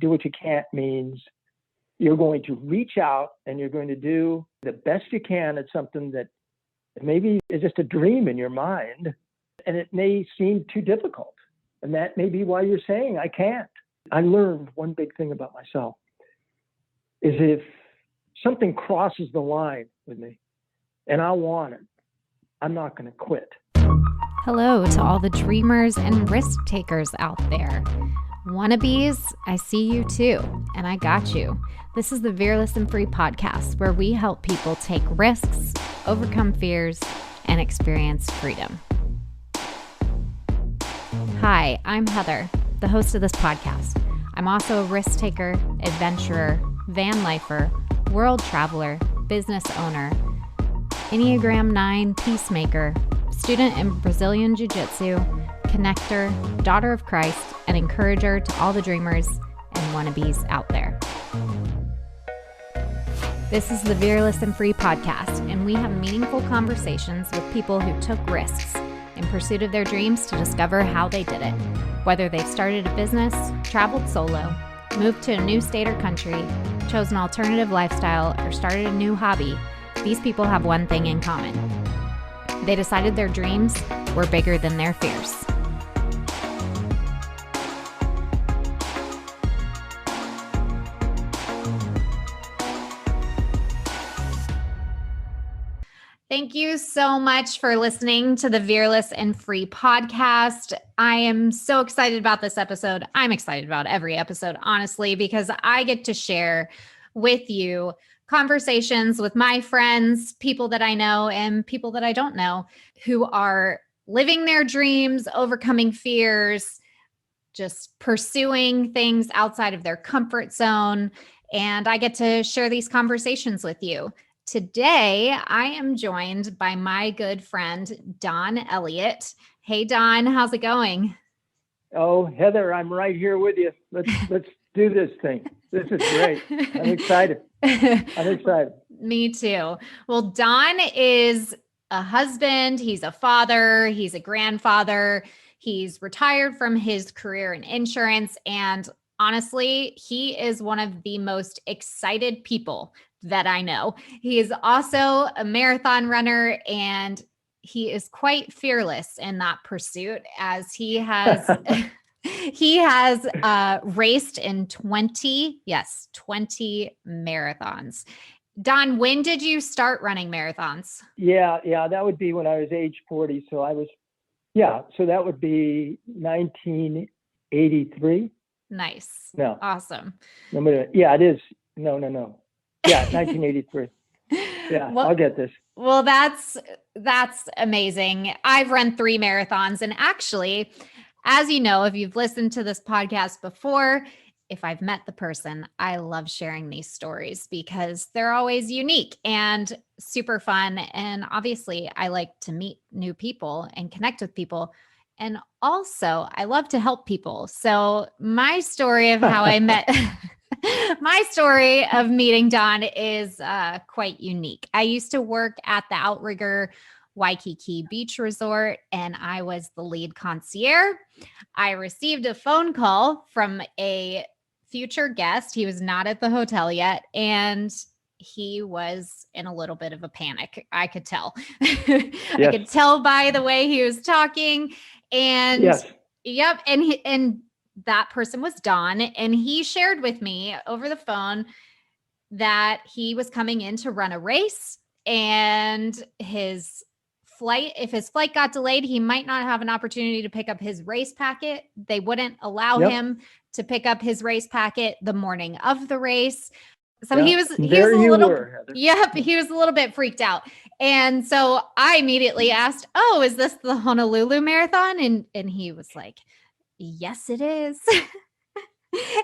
do what you can't means you're going to reach out and you're going to do the best you can at something that maybe is just a dream in your mind, and it may seem too difficult. And that may be why you're saying, I can't. I learned one big thing about myself is if something crosses the line with me and I want it, I'm not going to quit. Hello to all the dreamers and risk takers out there. Wannabes, I see you too, and I got you. This is the Vereless N podcast, where we help people take risks, overcome fears, and experience freedom. Hi, I'm Heather, the host of this podcast. I'm also a risk taker, adventurer, van lifer, world traveler, business owner, Enneagram 9 peacemaker, student in Brazilian Jiu-Jitsu, connector, daughter of Christ, and encourager to all the dreamers and wannabes out there. This is the Vereless N podcast, and we have meaningful conversations with people who took risks in pursuit of their dreams to discover how they did it. Whether they've started a business, traveled solo, moved to a new state or country, chose an alternative lifestyle, or started a new hobby, these people have one thing in common. They decided their dreams were bigger than their fears. Thank you so much for listening to the Vereless N podcast. I am so excited about this episode. I'm excited about every episode, honestly, because I get to share with you conversations with my friends, people that I know and people that I don't know, who are living their dreams, overcoming fears, just pursuing things outside of their comfort zone. And I get to share these conversations with you. Today, I am joined by my good friend, Don Elliott. Hey, Don, how's it going? Oh, Heather, I'm right here with you. Let's do this thing. This is great. I'm excited. Me too. Well, Don is a husband. He's a father. He's a grandfather. He's retired from his career in insurance. And honestly, he is one of the most excited people that I know. He is also a marathon runner, and he is quite fearless in that pursuit, as he has raced in 20 marathons. Don, when did you start running marathons? Yeah, that would be when I was age 40. So so that would be 1983. Nice. No. Awesome. No, yeah, it is. No. Yeah, 1983. Yeah, well, I'll get this. Well, that's amazing. I've run 3 marathons, and actually, as you know, if you've listened to this podcast before, if I've met the person, I love sharing these stories because they're always unique and super fun. And obviously, I like to meet new people and connect with people. And also, I love to help people. So my story of how I met... My story of meeting Don is quite unique. I used to work at the Outrigger Waikiki Beach Resort, and I was the lead concierge. I received a phone call from a future guest. He was not at the hotel yet, and he was in a little bit of a panic. I could tell. Yes. I could tell by the way he was talking. And yes. Yep. And that person was Don, and he shared with me over the phone that he was coming in to run a race, and if his flight got delayed, he might not have an opportunity to pick up his race packet. They wouldn't allow him to pick up his race packet the morning of the race. So he was a little bit freaked out. And so I immediately asked, "Oh, is this the Honolulu Marathon?" And he was like, "Yes, it is."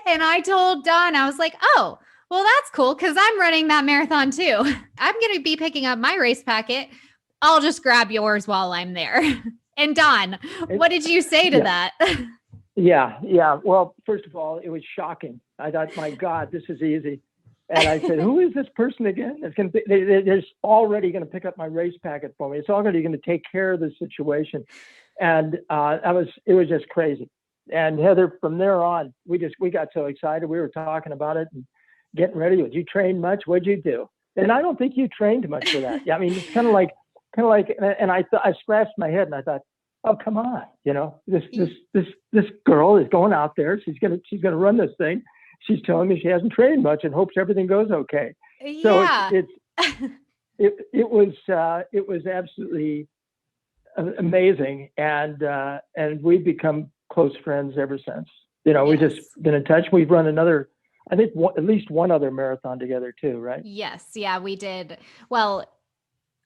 And I told Don, I was like, "Oh, well, that's cool, because I'm running that marathon too. I'm going to be picking up my race packet. I'll just grab yours while I'm there." And Don, what did you say to that? Yeah. Well, first of all, it was shocking. I thought, my God, this is easy. And I said, "Who is this person again? They're already going to pick up my race packet for me. It's already going to take care of the situation." And it was just crazy. And Heather, from there on, we got so excited. We were talking about it and getting ready. Did you train much? What'd you do? And I don't think you trained much for that. Yeah, I mean, it's kind of like, and I scratched my head and I thought, oh, come on, this girl is going out there. She's gonna run this thing. She's telling me she hasn't trained much and hopes everything goes okay. Yeah. So it was absolutely amazing, and we've become close friends ever since. We've just been in touch. We've run another, I think, at least one other marathon together too, right? Yes. Yeah, we did. Well,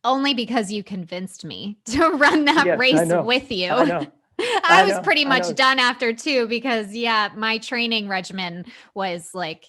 only because you convinced me to run that race with you. I know. I was pretty much done after 2 because my training regimen was like,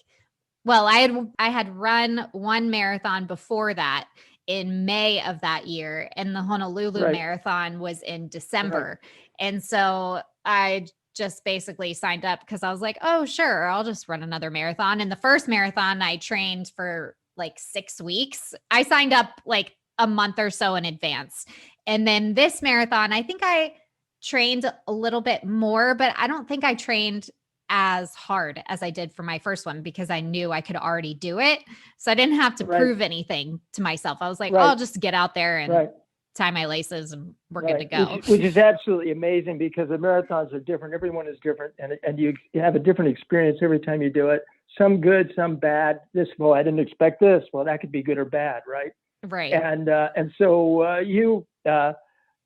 well, I had run one marathon before that in May of that year, and the Honolulu marathon was in December. And so I just basically signed up because I was like, oh, sure, I'll just run another marathon. And the first marathon I trained for like 6 weeks. I signed up like a month or so in advance. And then this marathon, I think I trained a little bit more, but I don't think I trained as hard as I did for my first one because I knew I could already do it. So I didn't have to prove anything to myself. I was like, I'll just get out there and tie my laces and we're good to go. Which is absolutely amazing because the marathons are different. Everyone is different. And you have a different experience every time you do it. Some good, some bad. I didn't expect this. Well, that could be good or bad, right? Right. And so you,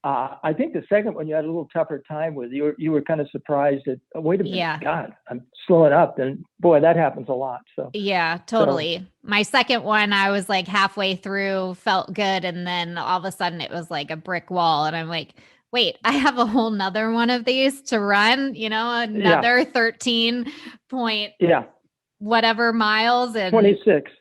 I think the second one you had a little tougher time with. You were kind of surprised that, oh, wait a minute, God, I'm slowing up. And boy, that happens a lot. So yeah, totally. So, my second one, I was like halfway through, felt good. And then all of a sudden it was like a brick wall. And I'm like, wait, I have a whole nother one of these to run, another 13 point whatever miles and 26.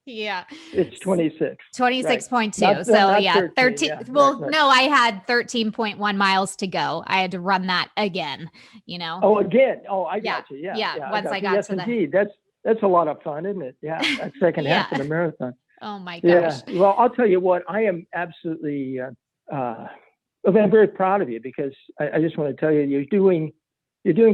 Yeah. It's 26. 26.2. So not 13. No, I had 13.1 miles to go. I had to run that again, Oh, again. Oh, I got you. Yeah. Once I got to indeed. That's a lot of fun, isn't it? Yeah. That second half of the marathon. Oh my gosh. Yeah. Well, I'll tell you what, I am absolutely, I'm very proud of you because I just want to tell you, you're doing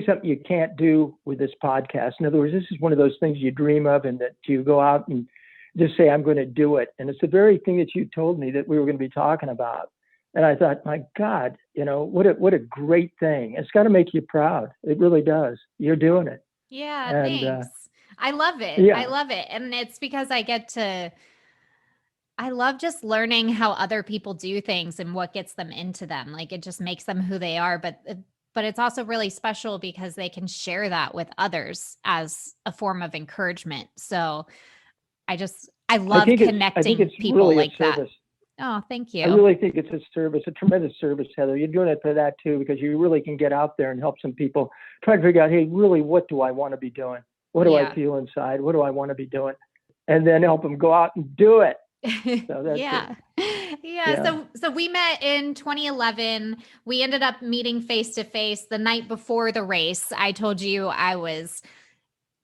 something you can't do with this podcast. In other words, this is one of those things you dream of and that you go out and just say, I'm going to do it. And it's the very thing that you told me that we were going to be talking about. And I thought, my God, what a great thing. It's got to make you proud. It really does. You're doing it. Yeah, thanks. I love it. Yeah. I love it. And it's because I love just learning how other people do things and what gets them into them. Like it just makes them who they are. But it's also really special because they can share that with others as a form of encouragement. So I love connecting people really like that. Oh, thank you. I really think it's a tremendous service, Heather. You're doing it for that too, because you really can get out there and help some people try to figure out, hey, really, what do I want to be doing? What do I feel inside? What do I want to be doing? And then help them go out and do it. So that's Yeah. So we met in 2011. We ended up meeting face to face the night before the race. I told you I was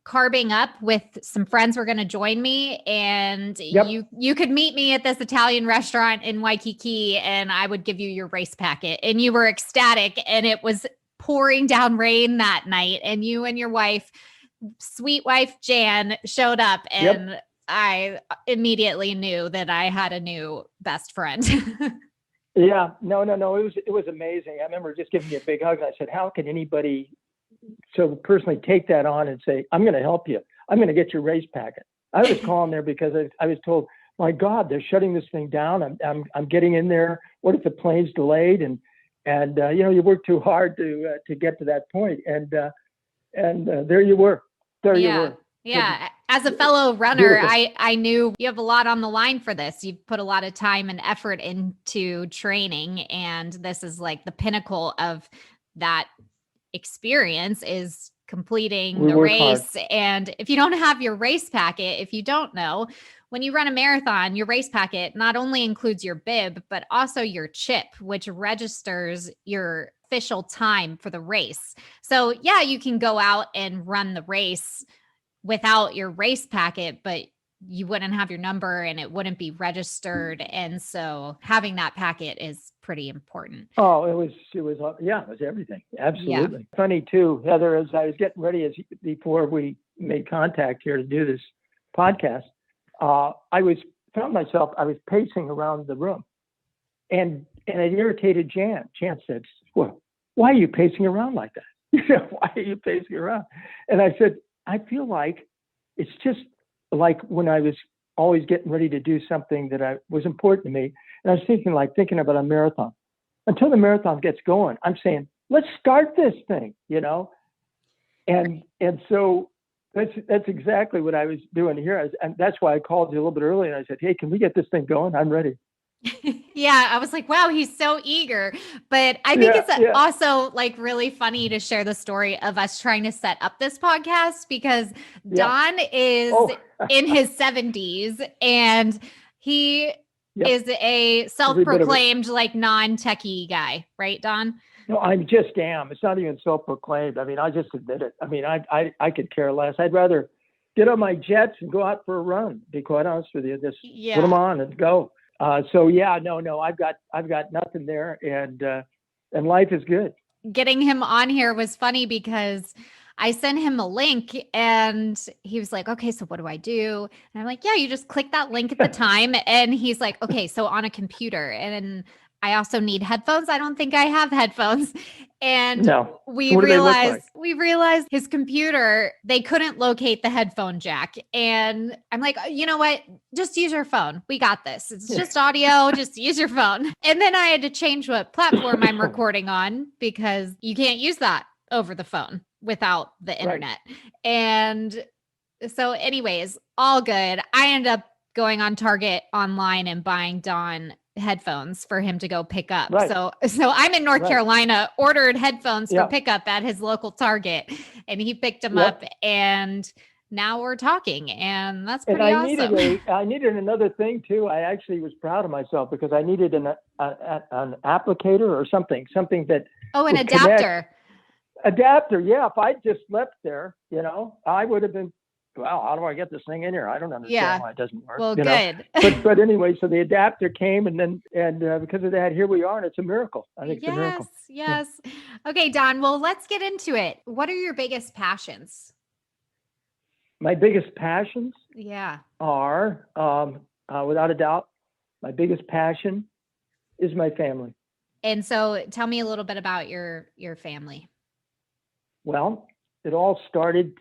carbing up with some friends were going to join me, and you could meet me at this Italian restaurant in Waikiki and I would give you your race packet, and you were ecstatic, and it was pouring down rain that night, and you and your wife, sweet wife Jan, showed up, and I immediately knew that I had a new best friend. Yeah, no. It was amazing. I remember just giving you a big hug. And I said, how can anybody so personally take that on and say, I'm going to help you. I'm going to get your race packet. I was calling there because I was told, my God, they're shutting this thing down. I'm getting in there. What if the plane's delayed? And you work too hard to get to that point. And there you were. You were. Yeah. As a fellow runner, I knew you have a lot on the line for this. You've put a lot of time and effort into training, and this is like the pinnacle of that experience is completing the race. Hard. And if you don't have your race packet, if you don't know, when you run a marathon, your race packet not only includes your bib, but also your chip, which registers your official time for the race. So yeah, you can go out and run the race without your race packet, but you wouldn't have your number and it wouldn't be registered. And so having that packet is pretty important. Oh, it was everything. Absolutely. Yeah. Funny too, Heather, as I was getting ready before we made contact here to do this podcast, I was pacing around the room, and it irritated Jan. Jan said, "Well, why are you pacing around like that? Why are you pacing around?" And I said, "I feel like it's just like when I was always getting ready to do something that was important to me, and I was thinking about a marathon. Until the marathon gets going, I'm saying, let's start this thing, And so that's exactly what I was doing here. And that's why I called you a little bit earlier. And I said, hey, can we get this thing going? I'm ready. Yeah, I was like, wow, he's so eager. But I think it's also like really funny to share the story of us trying to set up this podcast because Don is in his 70s and he is a self-proclaimed like non-techie guy, right, Don? No, I just am. It's not even self-proclaimed. I mean, I just admit it. I mean, I could care less. I'd rather get on my jets and go out for a run, to be quite honest with you. Just put them on and go. I've got nothing there, and life is good. Getting him on here was funny because I sent him a link and he was like, okay, so what do I do? And I'm like, yeah, you just click that link at the time. And he's like, okay, so on a computer. And I also need headphones. I don't think I have headphones. And we realized his computer, they couldn't locate the headphone jack. And I'm like, you know what? Just use your phone. We got this. It's just audio. Just use your phone. And then I had to change what platform I'm recording on because you can't use that over the phone without the internet. Right. And so anyways, all good. I ended up going on Target online and buying Don headphones for him to go pick up. Right. So I'm in North Carolina, ordered headphones for pickup at his local Target, and he picked them up, and now we're talking, and that's pretty awesome. I needed another thing too. I actually was proud of myself because I needed an applicator or something that an adapter. Adapter, yeah. If I just left there, I would have been, wow, how do I get this thing in here? I don't understand why it doesn't work. Well, good. But anyway, so the adapter came, and because of that, here we are, and it's a miracle. I think it's a miracle. Yes. Okay, Don. Well, let's get into it. What are your biggest passions? My biggest passions, are without a doubt, my biggest passion is my family. And so, tell me a little bit about your family. Well, it all started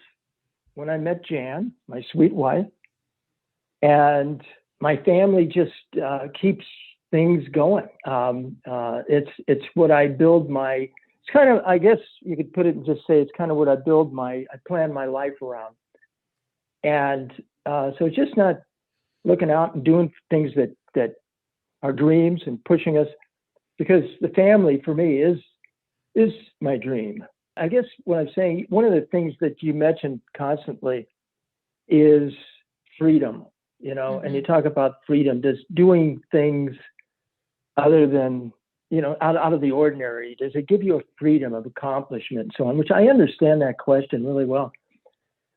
when I met Jan, my sweet wife, and my family just keeps things going. It's what I build it's kind of, I guess you could put it and just say it's kind of what I plan my life around. And so it's just not looking out and doing things that are dreams and pushing us, because the family for me is my dream. I guess what I'm saying, one of the things that you mentioned constantly is freedom, mm-hmm. and you talk about freedom, just doing things other than, out of the ordinary. Does it give you a freedom of accomplishment and so on, which I understand that question really well.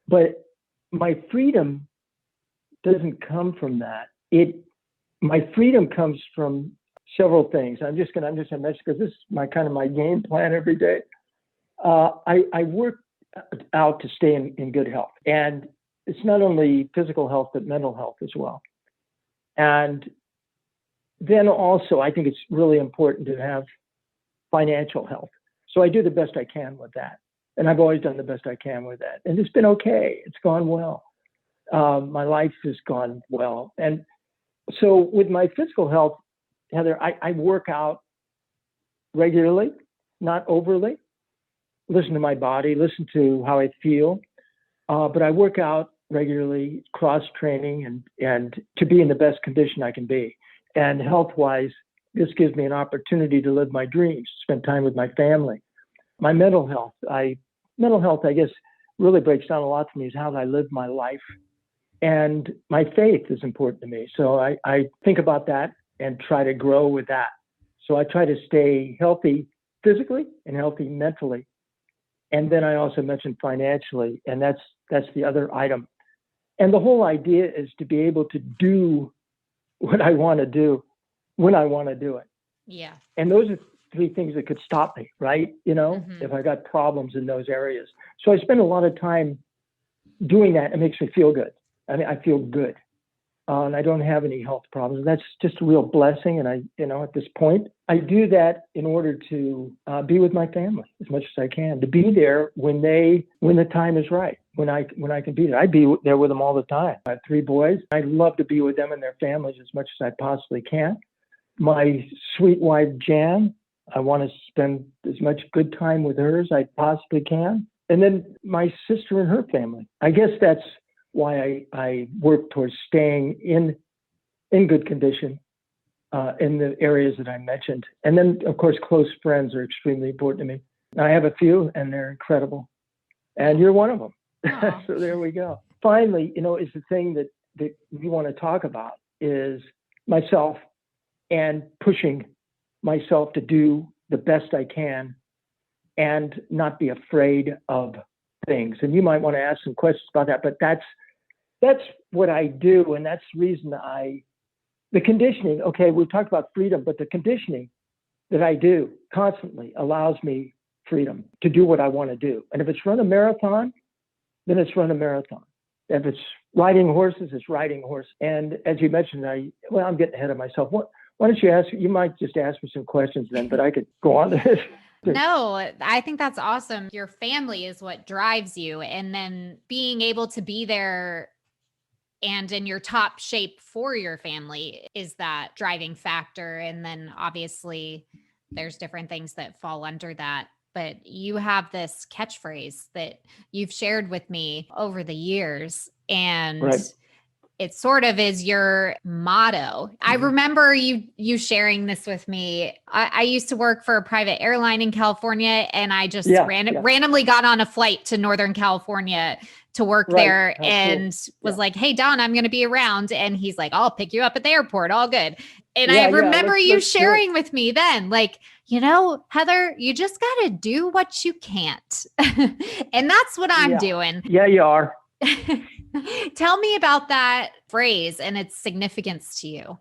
But my freedom doesn't come from that. My freedom comes from several things. I'm just going to mention, because this is my game plan every day. I work out to stay in good health, and it's not only physical health but mental health as well. And then also, I think it's really important to have financial health. So I do the best I can with that, and I've always done the best I can with that, and it's been okay. It's gone well. My life has gone well, and so with my physical health, Heather, I work out regularly, not overly. Listen to my body, listen to how I feel. But I work out regularly, cross-training, and to be in the best condition I can be. And health-wise, this gives me an opportunity to live my dreams, spend time with my family. My mental health, I guess, really breaks down a lot to me, is how I live my life. And my faith is important to me. So I think about that and try to grow with that. So I try to stay healthy physically and healthy mentally. And then I also mentioned financially, and that's the other item. And the whole idea is to be able to do what I want to do when I want to do it. Yeah. And those are three things that could stop me, right? If I got problems in those areas. So I spend a lot of time doing that. It makes me feel good. I mean, I feel good. And I don't have any health problems. That's just a real blessing. And at this point, I do that in order to be with my family as much as I can, to be there when the time is right, when I can be there. I'd be there with them all the time. I have 3 boys. I'd love to be with them and their families as much as I possibly can. My sweet wife, Jan, I want to spend as much good time with her as I possibly can. And then my sister and her family. I guess that's why I work towards staying in good condition in the areas that I mentioned. And then, of course, close friends are extremely important to me. I have a few, and they're incredible. And you're one of them. So there we go. Finally, is the thing that we want to talk about is myself and pushing myself to do the best I can and not be afraid of things. And you might want to ask some questions about that, but that's what I do. And that's the reason the conditioning, okay, we've talked about freedom, but the conditioning that I do constantly allows me freedom to do what I want to do. And if it's run a marathon, then it's run a marathon. If it's riding horses, it's riding horses. And as you mentioned, I'm getting ahead of myself. Why don't you might just ask me some questions then, but I could go on to this. No, I think that's awesome. Your family is what drives you. And then being able to be there and in your top shape for your family is that driving factor. And then obviously there's different things that fall under that. But you have this catchphrase that you've shared with me over the years. And right. It sort of is your motto. I remember you sharing this with me. I used to work for a private airline in California, and I just randomly got on a flight to Northern California to work there and was like, hey, Don, I'm going to be around. And he's like, I'll pick you up at the airport. All good. And I remember you sharing with me then, like, Heather, you just got to do what you can't. And that's what I'm doing. Yeah, you are. Tell me about that phrase and its significance to you,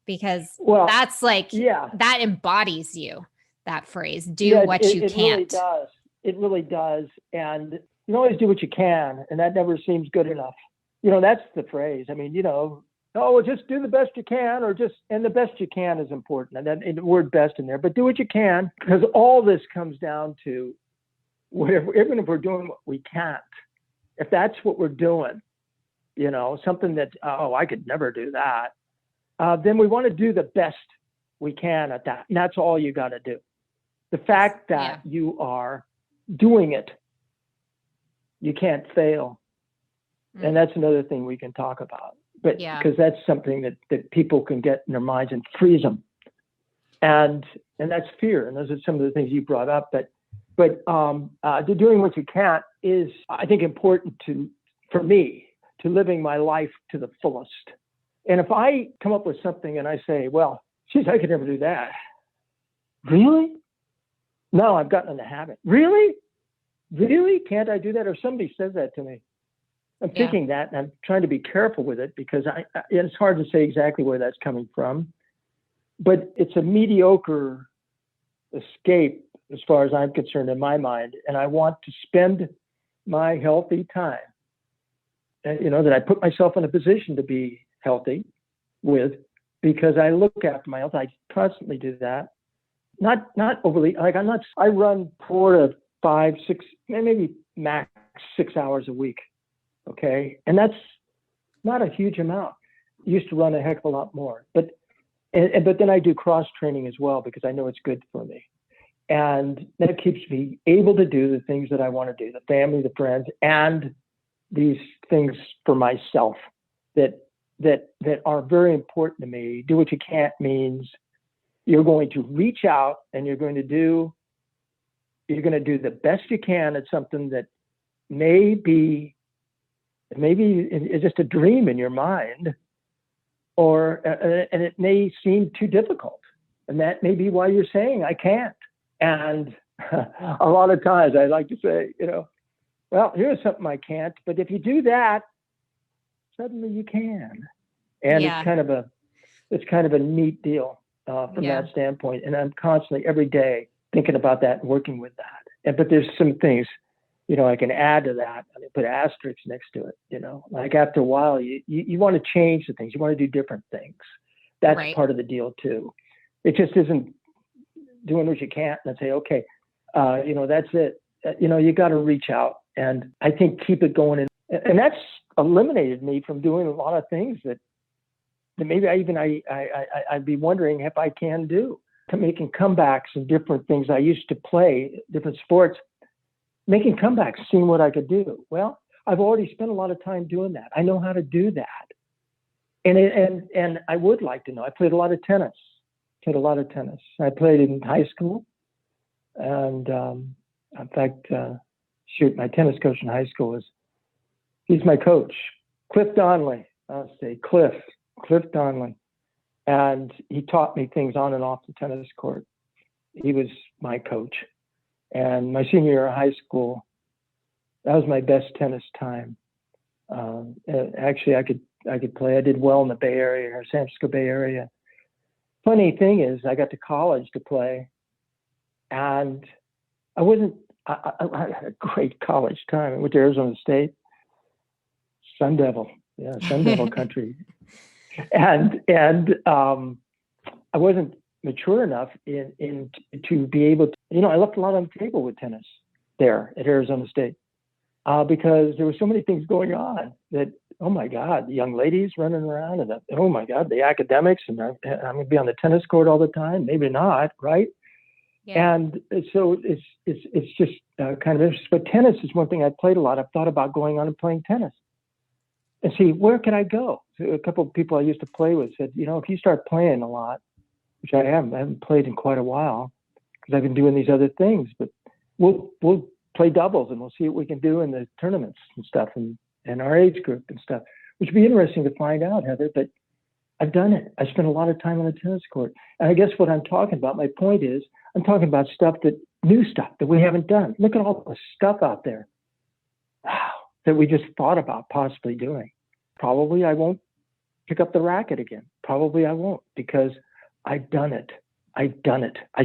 because that's that embodies you, that phrase, do what you can't. It really does. And you always do what you can. And that never seems good enough. That's the phrase. I mean, just do the best you can, and the best you can is important. And the word best in there, but do what you can, because all this comes down to whatever, even if we're doing what we can't, if that's what we're doing, something that, I could never do that, then we want to do the best we can at that. And that's all you got to do. The fact that you are doing it, you can't fail. And that's another thing we can talk about. But because that's something that people can get in their minds and freeze them. And that's fear. And those are some of the things you brought up. But doing what you can't is, I think, important for me, to living my life to the fullest. And if I come up with something and I say, well, geez, I could never do that. Really? No, I've gotten in the habit. Really? Really? Can't I do that? Or somebody says that to me. I'm thinking that, and I'm trying to be careful with it, because it's hard to say exactly where that's coming from. But it's a mediocre escape as far as I'm concerned in my mind. And I want to spend my healthy time, that I put myself in a position to be healthy with, because I look after my health. I constantly do that. Not overly, I run 4 to 5, 6, maybe max 6 hours a week. Okay. And that's not a huge amount. I used to run a heck of a lot more, but then I do cross training as well, because I know it's good for me. And that keeps me able to do the things that I want to do, the family, the friends, and these things for myself that are very important to me. Do what you can't means you're going to reach out and you're going to do the best you can at something that maybe it's just a dream in your mind, and it may seem too difficult. And that may be why you're saying, I can't. And a lot of times I like to say, well, here's something I can't, but if you do that, suddenly you can. And Yeah. it's kind of a neat deal from that standpoint. And I'm constantly every day thinking about that and working with that. But there's some things, I can add to that. I mean, put asterisks next to it, like after a while, you want to change the things. You want to do different things. That's right. part of the deal too. It just isn't doing what you can't and say, okay, that's it. You got to reach out, and I think keep it going. And that's eliminated me from doing a lot of things that maybe I'd be wondering if I can do. Making comebacks and different things I used to play, different sports, making comebacks, seeing what I could do. Well, I've already spent a lot of time doing that. I know how to do that. And I would like to know. I played a lot of tennis. I played in high school. And in fact, my tennis coach in high school he's my coach, Cliff Donnelly. I'll say Cliff Donnelly. And he taught me things on and off the tennis court. He was my coach. And my senior year of high school, that was my best tennis time. Actually, I could play. I did well in the Bay Area or San Francisco Bay Area. Funny thing is, I got to college to play, and I had a great college time. I went to Arizona State, Sun Devil country. And I wasn't mature enough to be able to, I left a lot on the table with tennis there at Arizona State because there were so many things going on that, oh my God, the young ladies running around and oh my God, the academics, and I'm going to be on the tennis court all the time. Maybe not, right? Yeah. And so it's just kind of interesting. But tennis is one thing I played a lot. I've thought about going on and playing tennis. And see, where can I go? So a couple of people I used to play with said, if you start playing a lot, which I haven't played in quite a while because I've been doing these other things, but we'll play doubles and we'll see what we can do in the tournaments and stuff and our age group and stuff, which would be interesting to find out, Heather. But I've done it. I spent a lot of time on the tennis court. And I guess what I'm talking about, my point is, I'm talking about new stuff that we haven't done. Look at all the stuff out there. Wow. That we just thought about possibly doing. Probably I won't pick up the racket again. Probably I won't because I've done it. I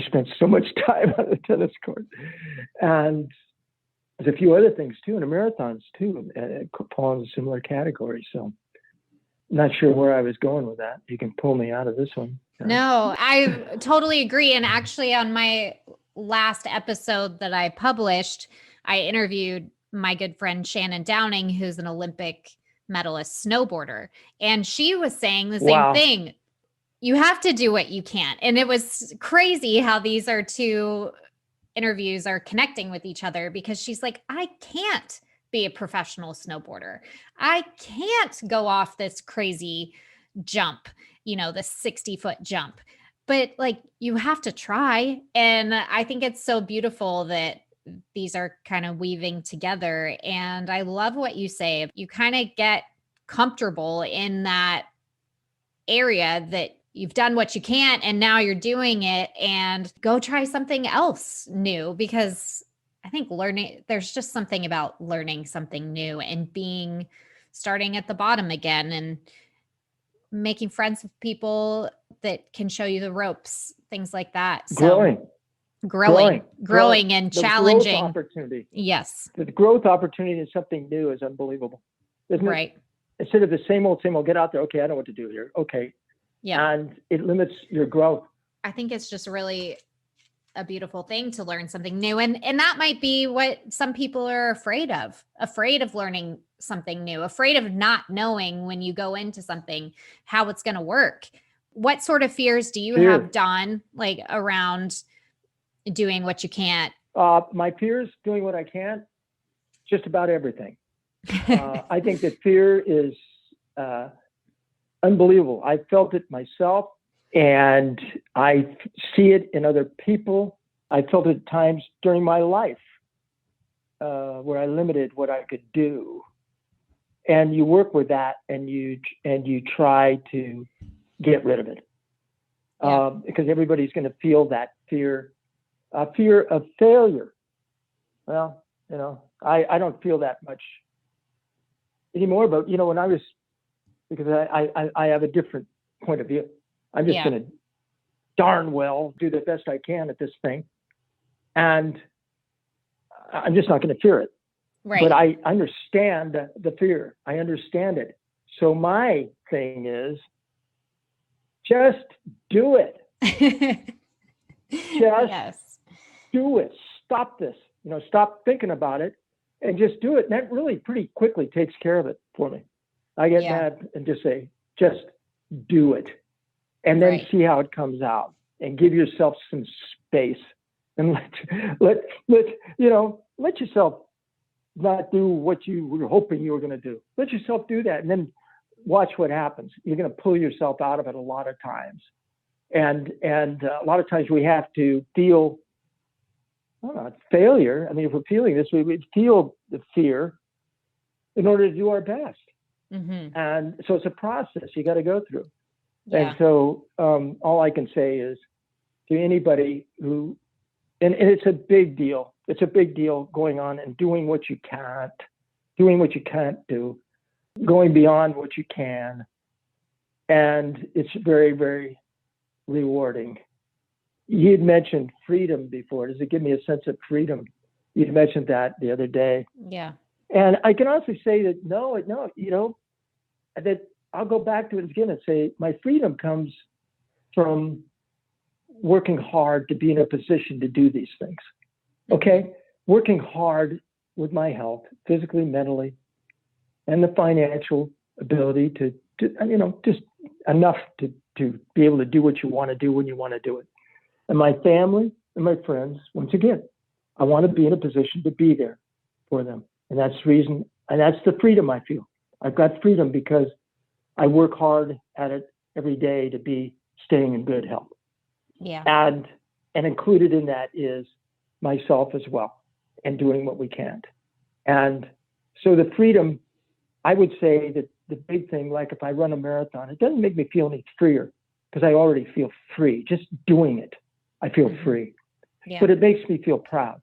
spent so much time on the tennis court. And there's a few other things too, and the marathons too, fall in a similar category. So I'm not sure where I was going with that. You can pull me out of this one. No, I totally agree. And actually on my last episode that I published, I interviewed my good friend Shannon Downing, who's an Olympic medalist snowboarder. And she was saying the same thing. You have to do what you can. And it was crazy how these two interviews are connecting with each other because she's like, I can't be a professional snowboarder. I can't go off this crazy jump, the 60-foot jump. But you have to try. And I think it's so beautiful that these are kind of weaving together. And I love what you say. You kind of get comfortable in that area that you've done what you can and now you're doing it, and go try something else new, because I think there's just something about learning something new and starting at the bottom again and making friends with people that can show you the ropes, things like that. So growing and challenging. Growth opportunity. Yes. The growth opportunity in something new is unbelievable. Isn't it? Right. Instead of the same old, get out there. Okay, I know what to do here. Okay. Yeah. And it limits your growth. I think it's just really a beautiful thing to learn something new. And that might be what some people are afraid of learning something new, afraid of not knowing when you go into something, how it's going to work. What sort of fears do you have, Don, around doing what you can't? My fears doing what I can't, just about everything. I think that fear is unbelievable. I felt it myself, and I see it in other people. I felt it at times during my life where I limited what I could do. And you work with that, and you try to get rid of it, because everybody's going to feel that fear of failure. Well, I don't feel that much anymore. But when I was because I have a different point of view. I'm just Yeah. going to darn well do the best I can at this thing. And I'm just not going to fear it. Right. But I understand the fear. I understand it. So my thing is just do it. Yes. Do it. Stop this. Stop thinking about it and just do it. And that really pretty quickly takes care of it for me. I get mad and just say, just do it. And then see how it comes out and give yourself some space and let yourself not do what you were hoping you were going to do. Let yourself do that and then watch what happens. You're going to pull yourself out of it a lot of times. And a lot of times we have to feel failure. I mean, if we're feeling this, we feel the fear in order to do our best. Mm-hmm. And so it's a process you got to go through. Yeah. And so all I can say is to anybody who, and it's a big deal. It's a big deal going on and doing what you can't do, going beyond what you can. And it's very, very rewarding. You'd mentioned freedom before. Does it give me a sense of freedom? You'd mentioned that the other day. Yeah. And I can also say that that I'll go back to it again and say my freedom comes from working hard to be in a position to do these things. Okay? Working hard with my health, physically, mentally, and the financial ability to just enough to be able to do what you want to do when you want to do it. And my family and my friends, once again, I want to be in a position to be there for them. And that's the reason, and that's the freedom I feel. I've got freedom because I work hard at it every day to be staying in good health. Yeah. And included in that is myself as well and doing what we can. And so the freedom, I would say that the big thing, like if I run a marathon, it doesn't make me feel any freer because I already feel free. Just doing it, I feel free. Yeah. But it makes me feel proud.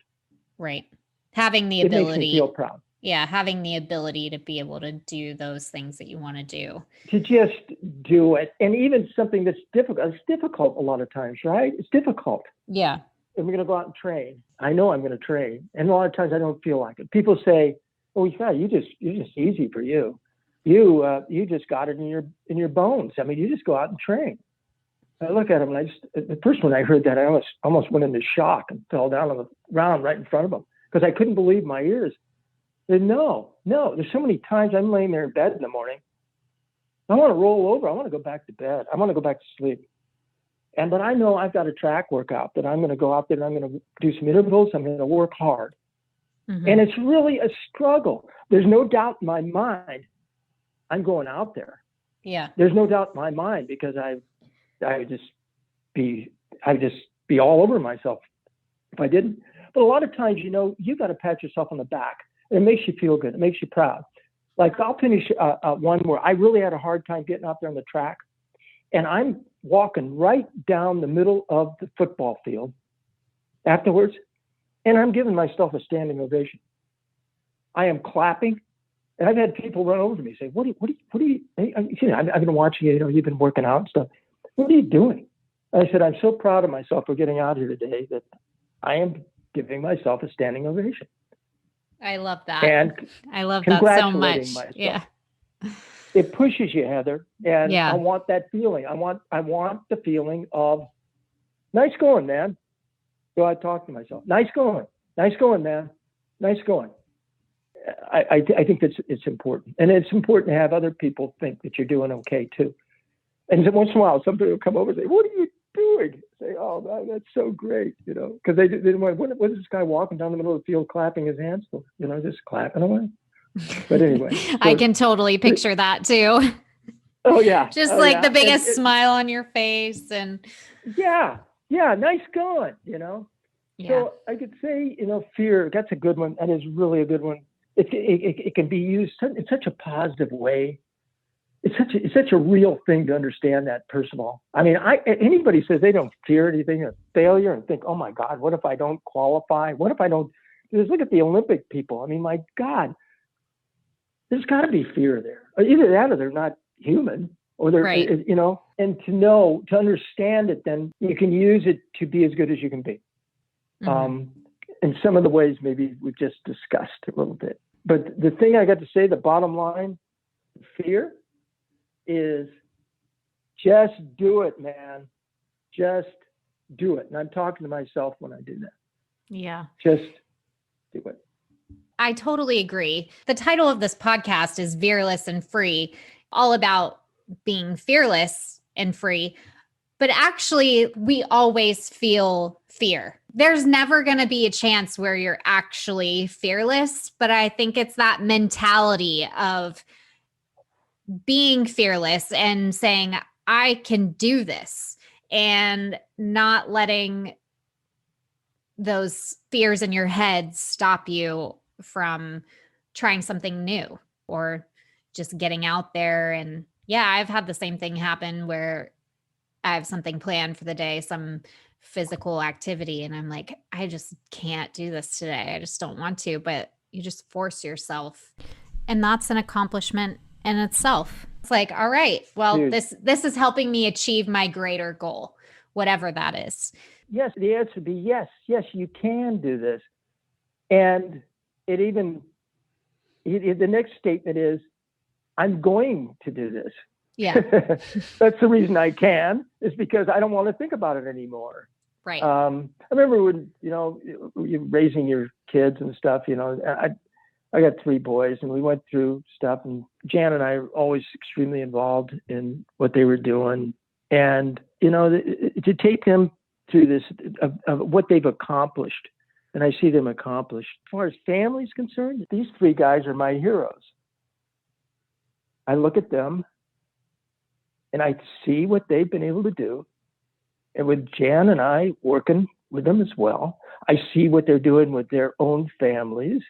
Right. Having the It ability. makes me feel proud. Yeah. Having the ability to be able to do those things that you want to do. To just do it. And even something that's difficult. It's difficult a lot of times, right? It's difficult. Yeah. And we're going to go out and train. I know I'm going to train. And a lot of times I don't feel like it. People say, oh, yeah, you're just easy for you. You just got it in your bones. I mean, you just go out and train. I look at him and the first when I heard that, I almost went into shock and fell down on the ground right in front of him because I couldn't believe my ears. I said, no, there's so many times I'm laying there in bed in the morning. I want to roll over. I want to go back to bed. I want to go back to sleep. But I know I've got a track workout that I'm going to go out there and I'm going to do some intervals. I'm going to work hard. Mm-hmm. And it's really a struggle. There's no doubt in my mind I'm going out there. Yeah. There's no doubt in my mind because I would just be all over myself if I didn't. But a lot of times, you got to pat yourself on the back. It makes you feel good. It makes you proud. Like I'll finish one where I really had a hard time getting out there on the track, and I'm walking right down the middle of the football field afterwards, and I'm giving myself a standing ovation. I am clapping. And I've had people run over to me and say, what are you, I've been watching you, you've been working out and stuff. What are you doing? And I said, I'm so proud of myself for getting out here today that I am giving myself a standing ovation. I love that. And I love that so much. Myself. Yeah. It pushes you, Heather. And yeah. I want that feeling. I want the feeling of, nice going, man. So I talk to myself, nice going, man. Nice going. I think it's important. And it's important to have other people think that you're doing okay too. And once in a while, somebody will come over and say, what are you doing? Say, oh, that's so great, because they didn't want, what is this guy walking down the middle of the field clapping his hands for? Just clapping away. But anyway. So, I can totally picture that too. Oh, yeah. Just the biggest smile on your face. And yeah, nice going, Yeah. So I could say, fear, that's a good one. That is really a good one. It can be used in such a positive way. It's such a real thing to understand that, first of all. I mean, anybody says they don't fear anything or failure and think, oh my God, what if I don't qualify? What if I don't? Just look at the Olympic people. I mean, my God, there's got to be fear there. Either that or they're not human, or they're, Right. and to understand it, then you can use it to be as good as you can be. Mhm. In some of the ways maybe we've just discussed a little bit. But the thing I got to say, the bottom line, fear, is just do it, man. Just do it. And I'm talking to myself when I do that. Yeah. Just do it. I totally agree. The title of this podcast is Vereless and Free, all about being fearless and free. But actually, we always feel fear. There's never going to be a chance where you're actually fearless. But I think it's that mentality of being fearless and saying, I can do this, and not letting those fears in your head stop you from trying something new or just getting out there. And yeah, I've had the same thing happen where I have something planned for the day, some physical activity, and I'm like, I just can't do this today. I just don't want to, but you just force yourself. And that's an accomplishment in itself. It's like, all right, well, Dude. this is helping me achieve my greater goal, whatever that is. Yes, the answer would be yes. Yes, you can do this. And the next statement is, I'm going to do this. Yeah. That's the reason I can, is because I don't want to think about it anymore. Right. I remember when, you're raising your kids and stuff, I got 3 boys, and we went through stuff, and Jan and I were always extremely involved in what they were doing. And, to take them through this, of what they've accomplished, and I see them accomplished. As far as family is concerned, these 3 guys are my heroes. I look at them, and I see what they've been able to do. And with Jan and I working with them as well, I see what they're doing with their own families.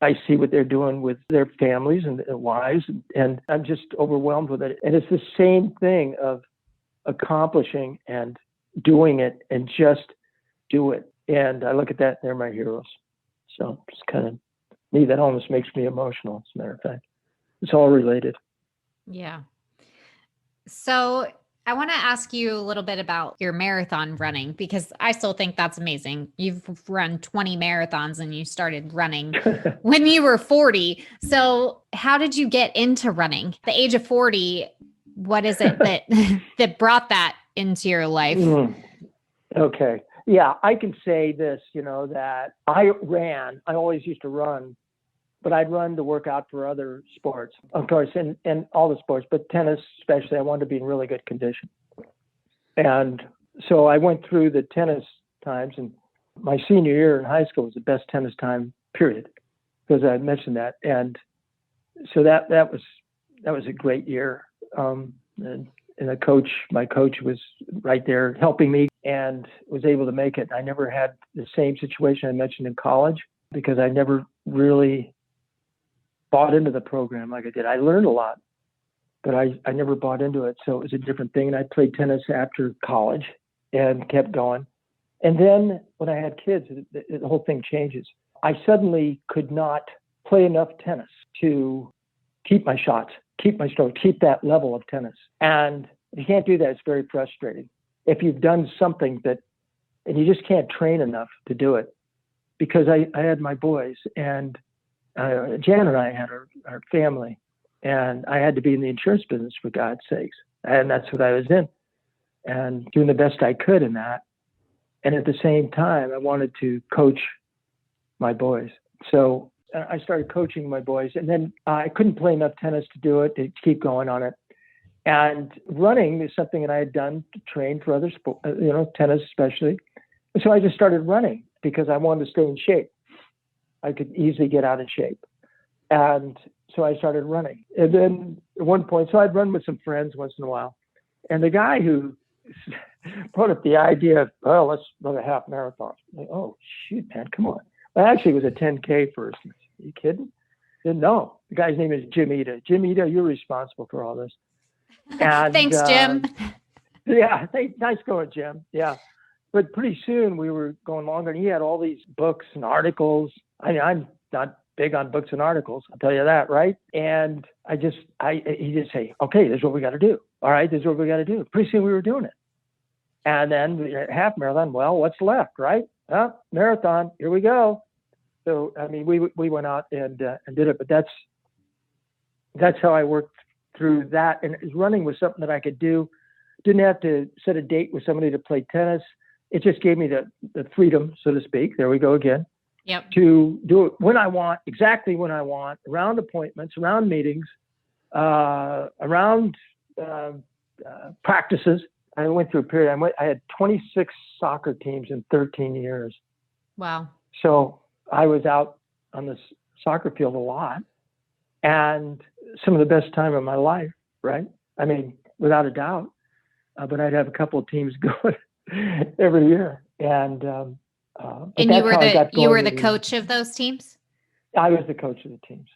I see what they're doing with their families and their wives, and I'm just overwhelmed with it. And it's the same thing of accomplishing and doing it, and just do it. And I look at that, and they're my heroes. So it's kind of me, that almost makes me emotional, as a matter of fact. It's all related. Yeah. So I want to ask you a little bit about your marathon running, because I still think that's amazing. You've run 20 marathons and you started running when you were 40. So how did you get into running? At the age of 40, what is it that brought that into your life? Okay. Yeah, I can say this, that I always used to run, but I'd run to work out for other sports, of course, and all the sports, but tennis especially. I wanted to be in really good condition. And so I went through the tennis times, and my senior year in high school was the best tennis time, period, because I mentioned that. And so that was a great year. And my coach was right there helping me, and was able to make it. I never had the same situation I mentioned in college, because I never really bought into the program like I did. I learned a lot, but I never bought into it. So it was a different thing. And I played tennis after college and kept going. And then when I had kids, the whole thing changes. I suddenly could not play enough tennis to keep my shots, keep my stroke, keep that level of tennis. And if you can't do that, it's very frustrating. If you've done something and you just can't train enough to do it, because I had my boys, and Jan and I had our family, and I had to be in the insurance business, for God's sakes. And that's what I was in, and doing the best I could in that. And at the same time, I wanted to coach my boys. So I started coaching my boys, and then I couldn't play enough tennis to do it, to keep going on it. And running is something that I had done to train for other sports, tennis especially. And so I just started running because I wanted to stay in shape. I could easily get out of shape. And so I started running. And then at one point, so I'd run with some friends once in a while. And the guy who brought up the idea of, well, let's run a half marathon. I'm like, oh, shoot, man, come on. Well, actually, it was a 10K first. Are you kidding? I said, no. The guy's name is Jim Ida. Jim Ida, you're responsible for all this. And, thanks, Jim. Yeah, nice going, Jim. Yeah. But pretty soon we were going longer, and he had all these books and articles. I'm not big on books and articles. I'll tell you that, right? And he just say, okay, this is what we got to do. All right, this is what we got to do. Pretty soon we were doing it. And then half marathon, well, what's left, right? Marathon, here we go. So, I mean, we went out and did it, but that's how I worked through that. And running was something that I could do. Didn't have to set a date with somebody to play tennis. It just gave me the freedom, so to speak. There we go again. Yep. To do it when I want, exactly when I want, around appointments, around meetings, around practices. I went through a period. I had 26 soccer teams in 13 years. Wow. So I was out on the soccer field a lot, and some of the best time of my life, right? I mean, without a doubt. But I'd have a couple of teams going every year, and you were the coach of those teams? I was the coach of the teams.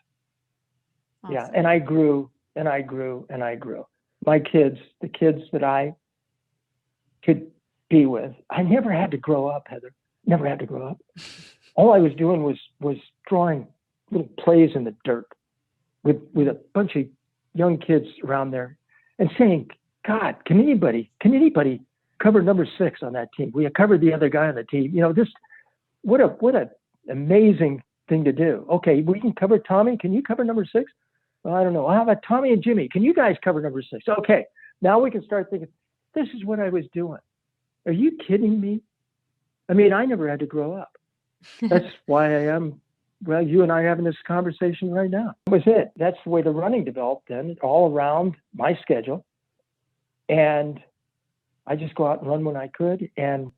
Awesome. Yeah, and I grew and I grew and I grew. My kids, the kids that I could be with, I never had to grow up, Heather. Never had to grow up. All I was doing was drawing little plays in the dirt with a bunch of young kids around there, and saying, God, can anybody cover number 6 on that team? We covered the other guy on the team. You know, just what a amazing thing to do. Okay, we can cover Tommy. Can you cover number 6? Well, I don't know. How about Tommy and Jimmy? Can you guys cover number 6? Okay, now we can start thinking, this is what I was doing. Are you kidding me? I mean, I never had to grow up. That's why I am, well, you and I are having this conversation right now. That was it. That's the way the running developed then, all around my schedule. And I just go out and run when I could, and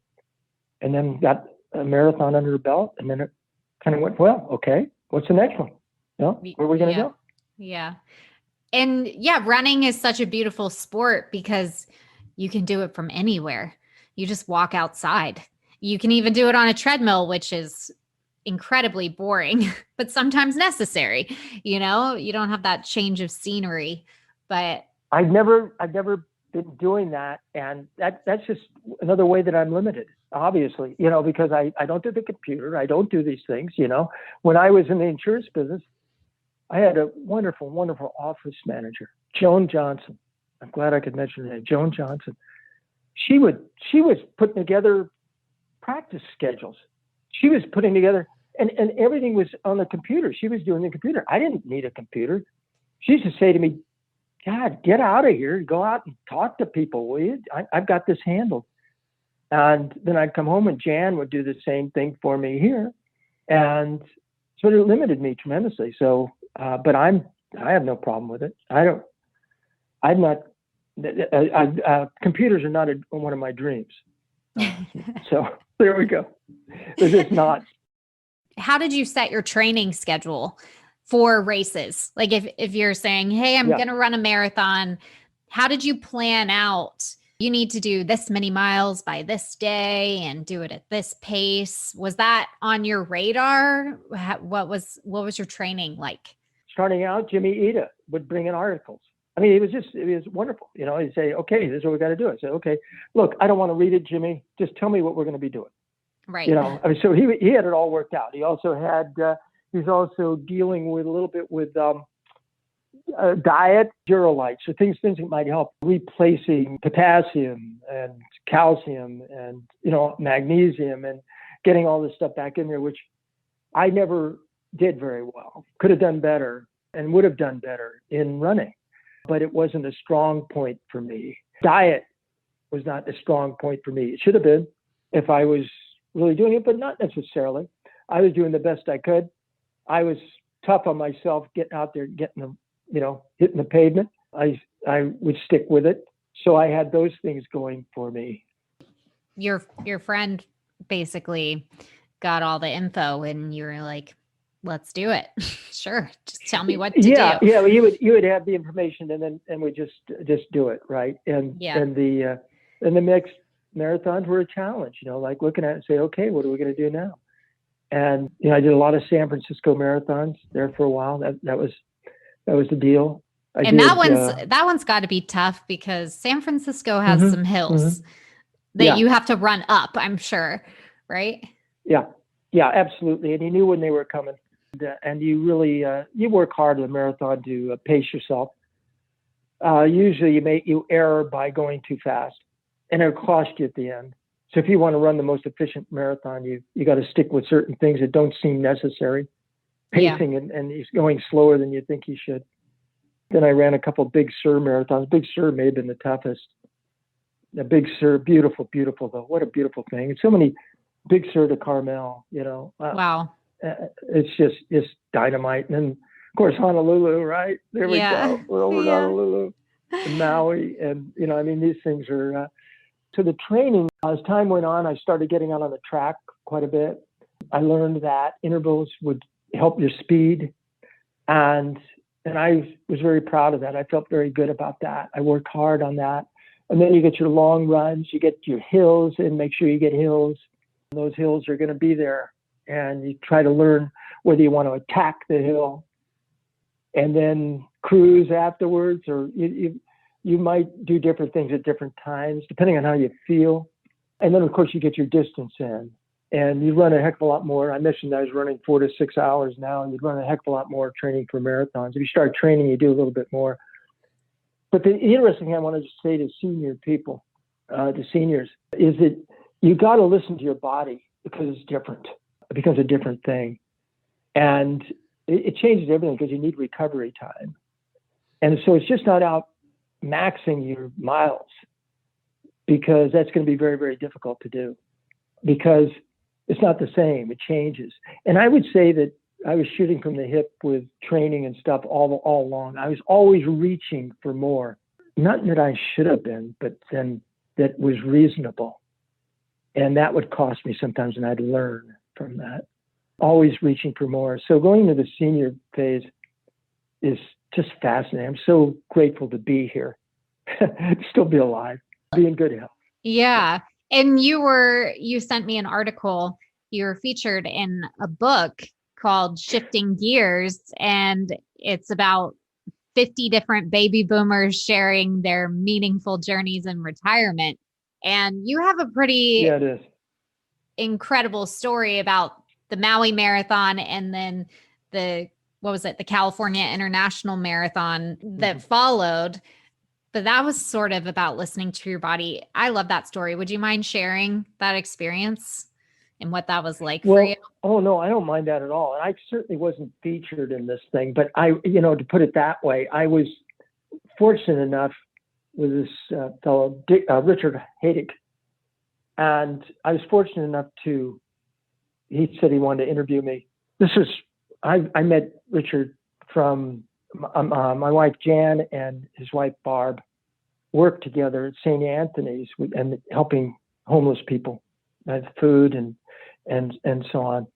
then got a marathon under the belt, and then it kind of went, well, okay, what's the next one? Where are we going to go? Yeah. And yeah, running is such a beautiful sport because you can do it from anywhere. You just walk outside. You can even do it on a treadmill, which is incredibly boring, but sometimes necessary. You know, you don't have that change of scenery, but I've never been doing that. And that's just another way that I'm limited, obviously, you know, because I don't do the computer. I don't do these things, you know. When I was in the insurance business, I had a wonderful, wonderful office manager, Joan Johnson. I'm glad I could mention her name, Joan Johnson. She was putting together practice schedules. She was putting together, and everything was on the computer. She was doing the computer. I didn't need a computer. She used to say to me, God, get out of here, go out and talk to people, will you? I've got this handled. And then I'd come home and Jan would do the same thing for me here. And so it limited me tremendously. So, but I have no problem with it. Computers are not one of my dreams. So there we go. They're just not. How did you set your training schedule for races? Like if you're saying, hey, I'm going to run a marathon, how did you plan out? You need to do this many miles by this day and do it at this pace. Was that on your radar? What was your training like? Starting out, Jimmy Ida would bring in articles. I mean, it was wonderful. You know, he'd say, okay, this is what we got to do. I said, okay, look, I don't want to read it, Jimmy. Just tell me what we're going to be doing. Right. You know, I mean, so he had it all worked out. He also had, he's also dealing with a little bit with diet, Durolite, so things that might help replacing potassium and calcium and, you know, magnesium and getting all this stuff back in there, which I never did very well. Could have done better and would have done better in running, but it wasn't a strong point for me. Diet was not a strong point for me. It should have been if I was really doing it, but not necessarily. I was doing the best I could. I was tough on myself, getting out there, hitting the pavement. I would stick with it. So I had those things going for me. Your friend basically got all the info and you were like, let's do it. Sure. Just tell me what to do. Yeah. Well, you would have the information and we just do it. Right. And the next marathons were a challenge, you know, like looking at it and say, okay, what are we going to do now? And, you know, I did a lot of San Francisco marathons there for a while. That was the deal. That one's got to be tough because San Francisco has some hills that you have to run up, I'm sure. Right. Yeah, absolutely. And he knew when they were coming. And you really, you work hard in a marathon to pace yourself. Usually you err by going too fast, and it'll cost you at the end. So if you want to run the most efficient marathon, you got to stick with certain things that don't seem necessary, pacing and he's going slower than you think you should. Then I ran a couple of Big Sur marathons. Big Sur may have been the toughest. The Big Sur, beautiful, beautiful though. What a beautiful thing. And so many Big Sur to Carmel, Wow. It's just dynamite. And then of course, Honolulu, right? There we go. We're over to Honolulu, and Maui. And, these things are, so the training, as time went on, I started getting out on the track quite a bit. I learned that intervals would help your speed. And I was very proud of that. I felt very good about that. I worked hard on that. And then you get your long runs, you get your hills, and make sure you get hills. Those hills are going to be there. And you try to learn whether you want to attack the hill and then cruise afterwards, or you might do different things at different times, depending on how you feel. And then, of course, you get your distance in. And you run a heck of a lot more. I mentioned I was running 4 to 6 hours now, and you'd run a heck of a lot more training for marathons. If you start training, you do a little bit more. But the interesting thing I wanted to say to senior people, to seniors, is that you got to listen to your body because it's different. It becomes a different thing. And it changes everything because you need recovery time. And so it's just not out maxing your miles, because that's going to be very, very difficult to do, because it's not the same. It changes. And I would say that I was shooting from the hip with training and stuff all along. I was always reaching for more. Not that I should have been, but then that was reasonable. And that would cost me sometimes, and I'd learn from that. Always reaching for more. So going to the senior phase is just fascinating. I'm so grateful to be here, still be alive, be in good health. Yeah. And you sent me an article. You were featured in a book called Shifting Gears, and it's about 50 different baby boomers sharing their meaningful journeys in retirement. And you have a pretty incredible story about the Maui Marathon and then the California International Marathon that followed. But that was sort of about listening to your body. I love that story. Would you mind sharing that experience and what that was like for you? Oh, no, I don't mind that at all. And I certainly wasn't featured in this thing, but to put it that way, I was fortunate enough with this fellow, Richard Haydick. And I was fortunate enough he said he wanted to interview me. I met Richard from my wife, Jan, and his wife, Barb, worked together at St. Anthony's and helping homeless people with food and so on.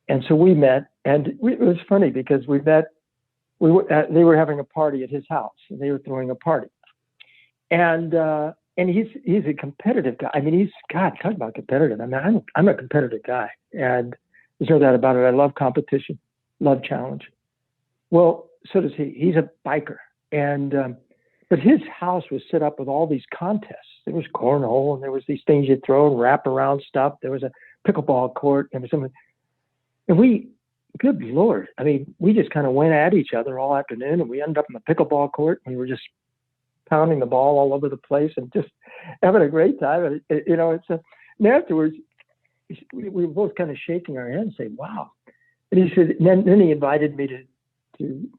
And so we met, and it was funny because we met, they were having a party at his house, and they were throwing a party. And he's a competitive guy. I mean, talk about competitive. I mean, I'm a competitive guy, and there's no doubt about it. I love competition, love challenge. Well, so does he. He's a biker, but his house was set up with all these contests. There was cornhole, and there was these things you throw and wrap around stuff. There was a pickleball court, and good Lord, I mean, we just kind of went at each other all afternoon, and we ended up in the pickleball court, and we were just pounding the ball all over the place and just having a great time. And afterwards, we were both kind of shaking our heads and saying, wow. And he said, then he invited me to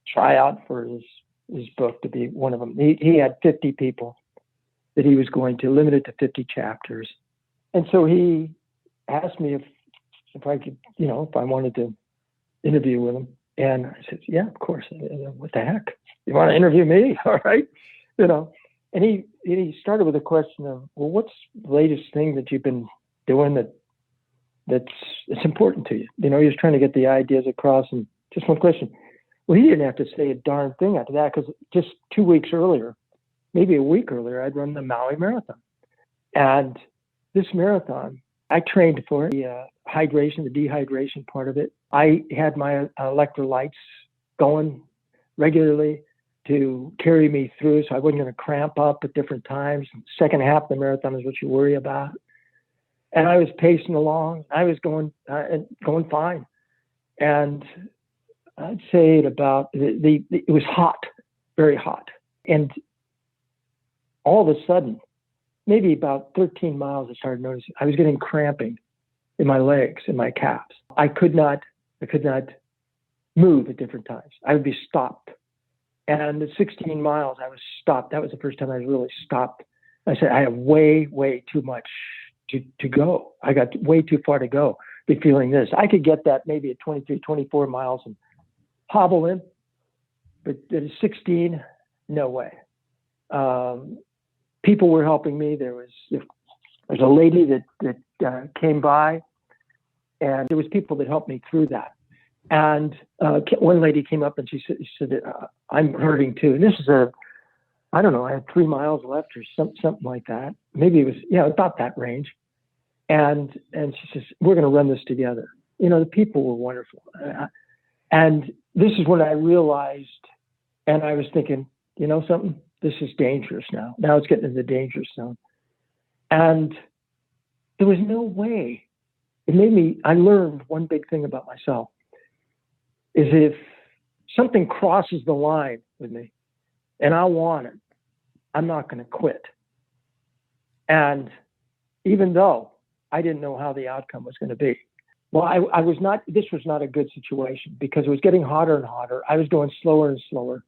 try out for his book to be one of them. He had 50 people that he was going to limit it to 50 chapters. And so he asked me if I could, if I wanted to interview with him. And I said, yeah, of course. What the heck? You want to interview me? All right. And he started with a question of, well, what's the latest thing that you've been doing that's important to you? He was trying to get the ideas across, and just one question. Well, he didn't have to say a darn thing after that, because just 2 weeks earlier, maybe a week earlier, I'd run the Maui Marathon. And this marathon, I trained for it, the hydration, the dehydration part of it. I had my electrolytes going regularly to carry me through, so I wasn't going to cramp up at different times. Second half of the marathon is what you worry about. And I was pacing along. I was going fine. And I'd say it was hot, very hot. And all of a sudden, maybe about 13 miles, I started noticing I was getting cramping in my legs, in my calves. I could not move at different times. I would be stopped. And at 16 miles, I was stopped. That was the first time I was really stopped. I said, I have way, way too much to go. I got way too far to go. Be feeling this. I could get that maybe at 23, 24 miles and hobble in, but at 16, no way. People were helping me. There's a lady that came by, and there was people that helped me through that. And one lady came up and she said, I'm hurting too. And this is I don't know, I had 3 miles left or something like that. Maybe it was, about that range. And she says, we're going to run this together. The people were wonderful. And this is when I realized, and I was thinking, something, this is dangerous now. Now it's getting into the dangerous zone. And there was no way. I learned one big thing about myself is if something crosses the line with me and I want it, I'm not going to quit. And even though I didn't know how the outcome was going to be, this was not a good situation because it was getting hotter and hotter. I was going slower and slower.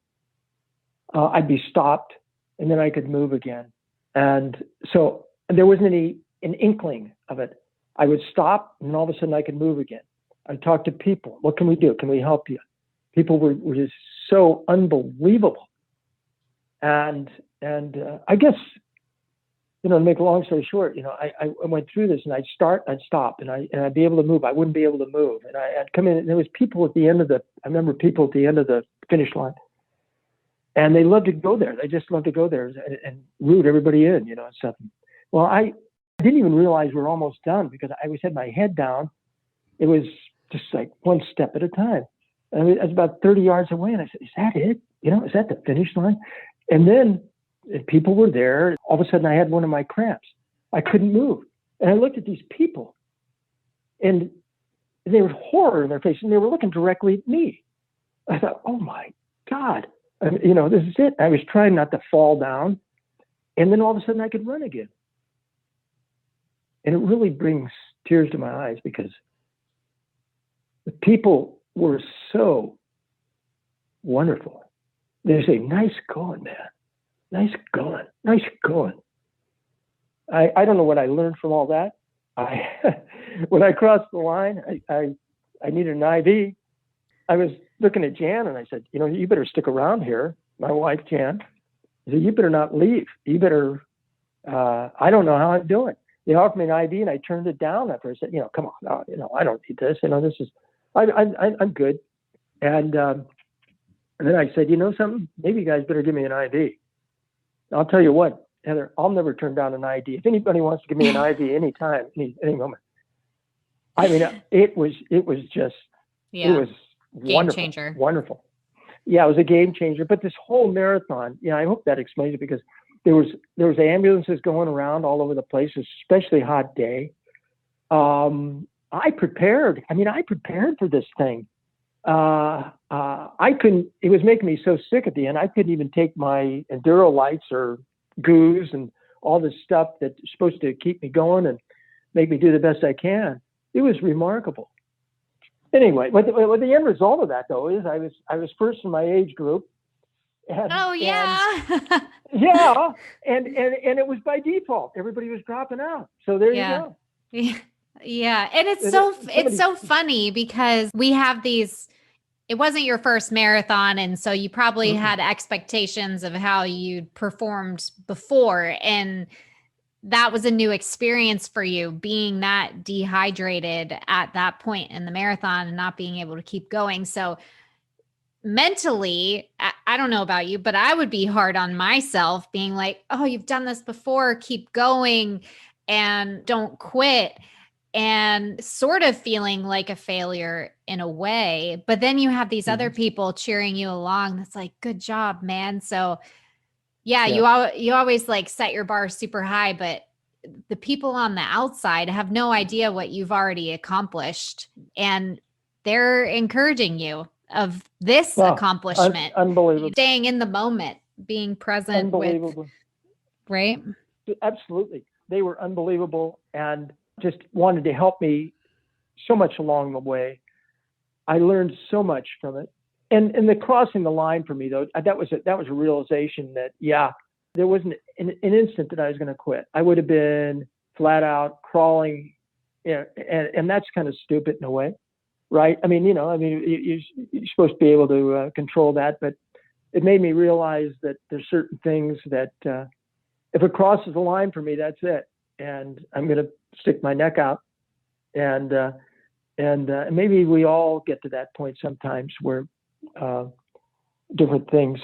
I'd be stopped and then I could move again. And so there wasn't an inkling of it. I would stop and all of a sudden I could move again. I'd talk to people. What can we do? Can we help you? People were just so unbelievable. And I guess, to make a long story short, I went through this and I'd start, I'd stop, and I'd be able to move. I wouldn't be able to move. And I'd come in and there was people at the end of I remember people at the end of the finish line. And they loved to go there. They just loved to go there and root everybody in, and stuff. Well, I didn't even realize we were almost done because I always had my head down. It was just like one step at a time. And I was about 30 yards away. And I said, is that it? Is that the finish line? And then people were there. All of a sudden I had one of my cramps. I couldn't move. And I looked at these people and they were horror in their face and they were looking directly at me. I thought, oh my God, this is it. I was trying not to fall down. And then all of a sudden I could run again. And it really brings tears to my eyes because the people were so wonderful. They say, nice going, man. Nice going. Nice going. I don't know what I learned from all that. When I crossed the line, I needed an IV. I was looking at Jan and I said, you better stick around here. My wife, Jan, I said, you better not leave. You better, I don't know how I'm doing. They offered me an IV and I turned it down after I said, come on, I don't need this. This is, I'm good. And then I said, something? Maybe you guys better give me an IV. I'll tell you what, Heather, I'll never turn down an IV. If anybody wants to give me an IV anytime, any moment. I mean, it was just, it was game wonderful, changer. Wonderful. Yeah, it was a game changer. But this whole marathon, I hope that explains it because there was ambulances going around all over the place, especially hot day. I prepared for this thing. It was making me so sick at the end. I couldn't even take my Enduro lights or goos and all this stuff that's supposed to keep me going and make me do the best I can. It was remarkable. Anyway, what the end result of that though is I was first in my age group. And it was by default. Everybody was dropping out. So there you go. Yeah. And it's so funny because we have it wasn't your first marathon. And so you probably had expectations of how you'd performed before. And that was a new experience for you, being that dehydrated at that point in the marathon and not being able to keep going. So mentally, I don't know about you, but I would be hard on myself being like, oh, you've done this before, keep going and don't quit, and sort of feeling like a failure in a way. But then you have these other people cheering you along. That's like, good job, man. So yeah. You always like set your bar super high, but the people on the outside have no idea what you've already accomplished. And they're encouraging you of this Wow, accomplishment, unbelievable. staying in the moment, being present with, Unbelievable. right? Absolutely. They were unbelievable and just wanted to help me so much along the way. I learned so much from it. And the crossing the line for me, though, that was a realization that, yeah, there wasn't an instant that I was going to quit. I would have been flat out crawling, and that's kind of stupid in a way, right? I mean, you're supposed to be able to control that, but it made me realize that there's certain things that if it crosses the line for me, that's it, and I'm going to stick my neck out, and maybe we all get to that point sometimes where different things,